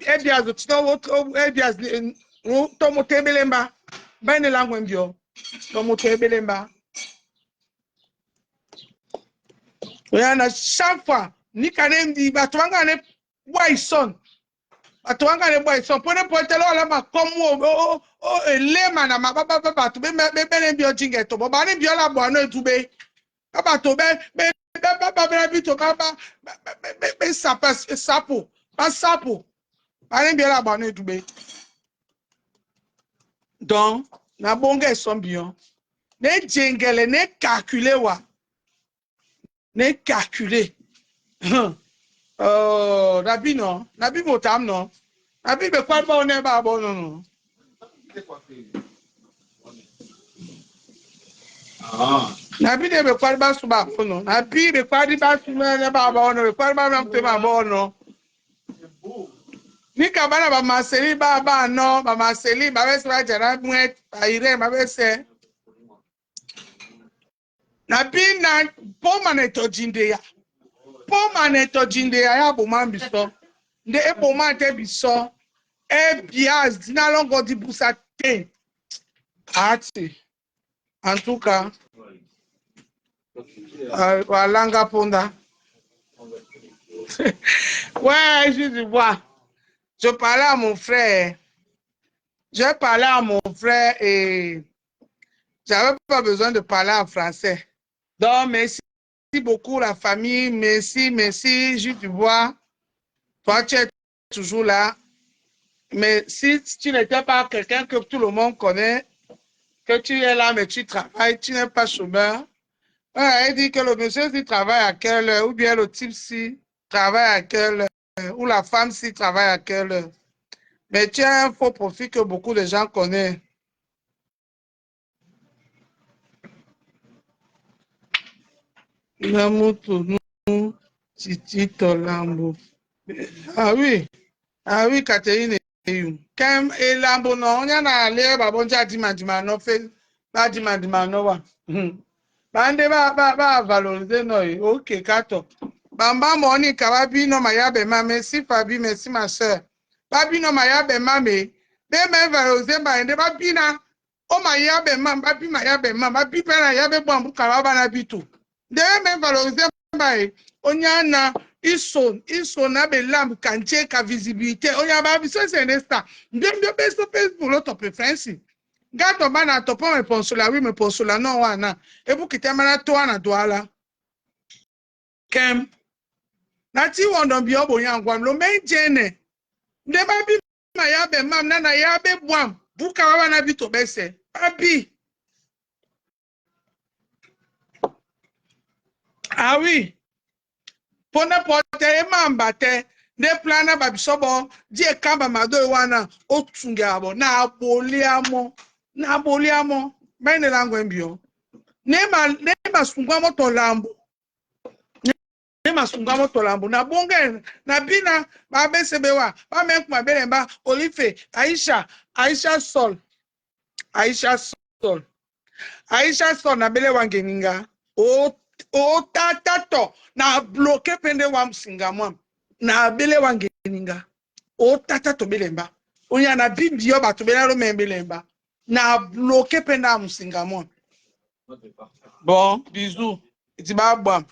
Speaker 1: ebiaz ebiaz tomo tebelemba bane langue mbio tomo tebelemba oyana chaque fois ni kanem di batwanga ne boy son batwanga ne boy son pone potelo ala ma komo o elema na ma baba to be mbio jingeto baba ne bio la bo no etube baba to be baba bito baba be sapo pas sapo bane bio la bo no etube. Donc, na bonga son bien. Ne djengele, ne calculer wa. Ne calculer. Oh, Nabi non. Nabi motam non. Nabi be kwa ba one ba bon non.
Speaker 3: Ah.
Speaker 1: Nabi de be kwa ba su ba non. Nabi be kwa di ba su ne ba bon non. Be kwa ba na te ba bon non. Ni ka ba na ba maseli ba no, ba maseli ba be se ba jara muet ba ire ba be se. Nabi na poma ne to jinde ya. Poma ne to jinde ya bo man biso. Nde e bo man te biso. E biaz dina longo di busa te. Ati. En tout cas, Walanga Ponda. Ouais, je vois. Je parlais à mon frère. J'ai parlé à mon frère et j'avais pas besoin de parler en français. Donc, merci beaucoup la famille. Merci, merci, Jules Dubois. Toi, tu es toujours là. Mais si tu n'étais pas quelqu'un que tout le monde connaît, que tu es là, mais tu travailles, tu n'es pas chômeur. Ouais, elle dit que le monsieur s'y travaille à quelle heure, ou bien le type s'y travaille à quelle heure, ou la femme s'y travaille à quelle heure. Mais tu as un faux profil que beaucoup de gens connaissent. Ah oui, Catherine. Quand et Lambo non, on y a allé, babon ja dimandima no fait, ba dimandima no wa. Bande ba valoriser no, ok, kato. Bamba moni kawabi no mayabe ma, merci Fabi, merci ma soeur. Babi no mayabe ma me, be me valoriser ba ende ba bina. O mayabe ma, babi mayabe ma, babi pena yabe bambu kawaba na bitu. De me valoriser ba e, onyana iso na be lamb kanche ka visibilité. Onya ba biso c'est un star. Ndembe be so Facebook lo to preference. Gato bana to po me ponsola oui me ponsola no wana. Ebu kitemana to ana doala. Kem na ti wondo bi obo yangwam lo men jene. Nde ba bi ma ya be mam na ya be buam. Buka wa na bi to bese. Abi. Ah oui. Pona pote e mambate de plana ba bisobo di e kamba mado e wana otunge abo na aboliamo bene langwe mbio ne ma sungwa moto lambo na bonge na bina ba besebewa ba menkuma belemba Olife Aisha Sol na bele wangeninga o tatato na bloqué pende wa singamwa na bele wangeninga o tatato belemba onya na bimbio bato belalo membelemba na bloqué pende wa singamwa bon bisous itibabwa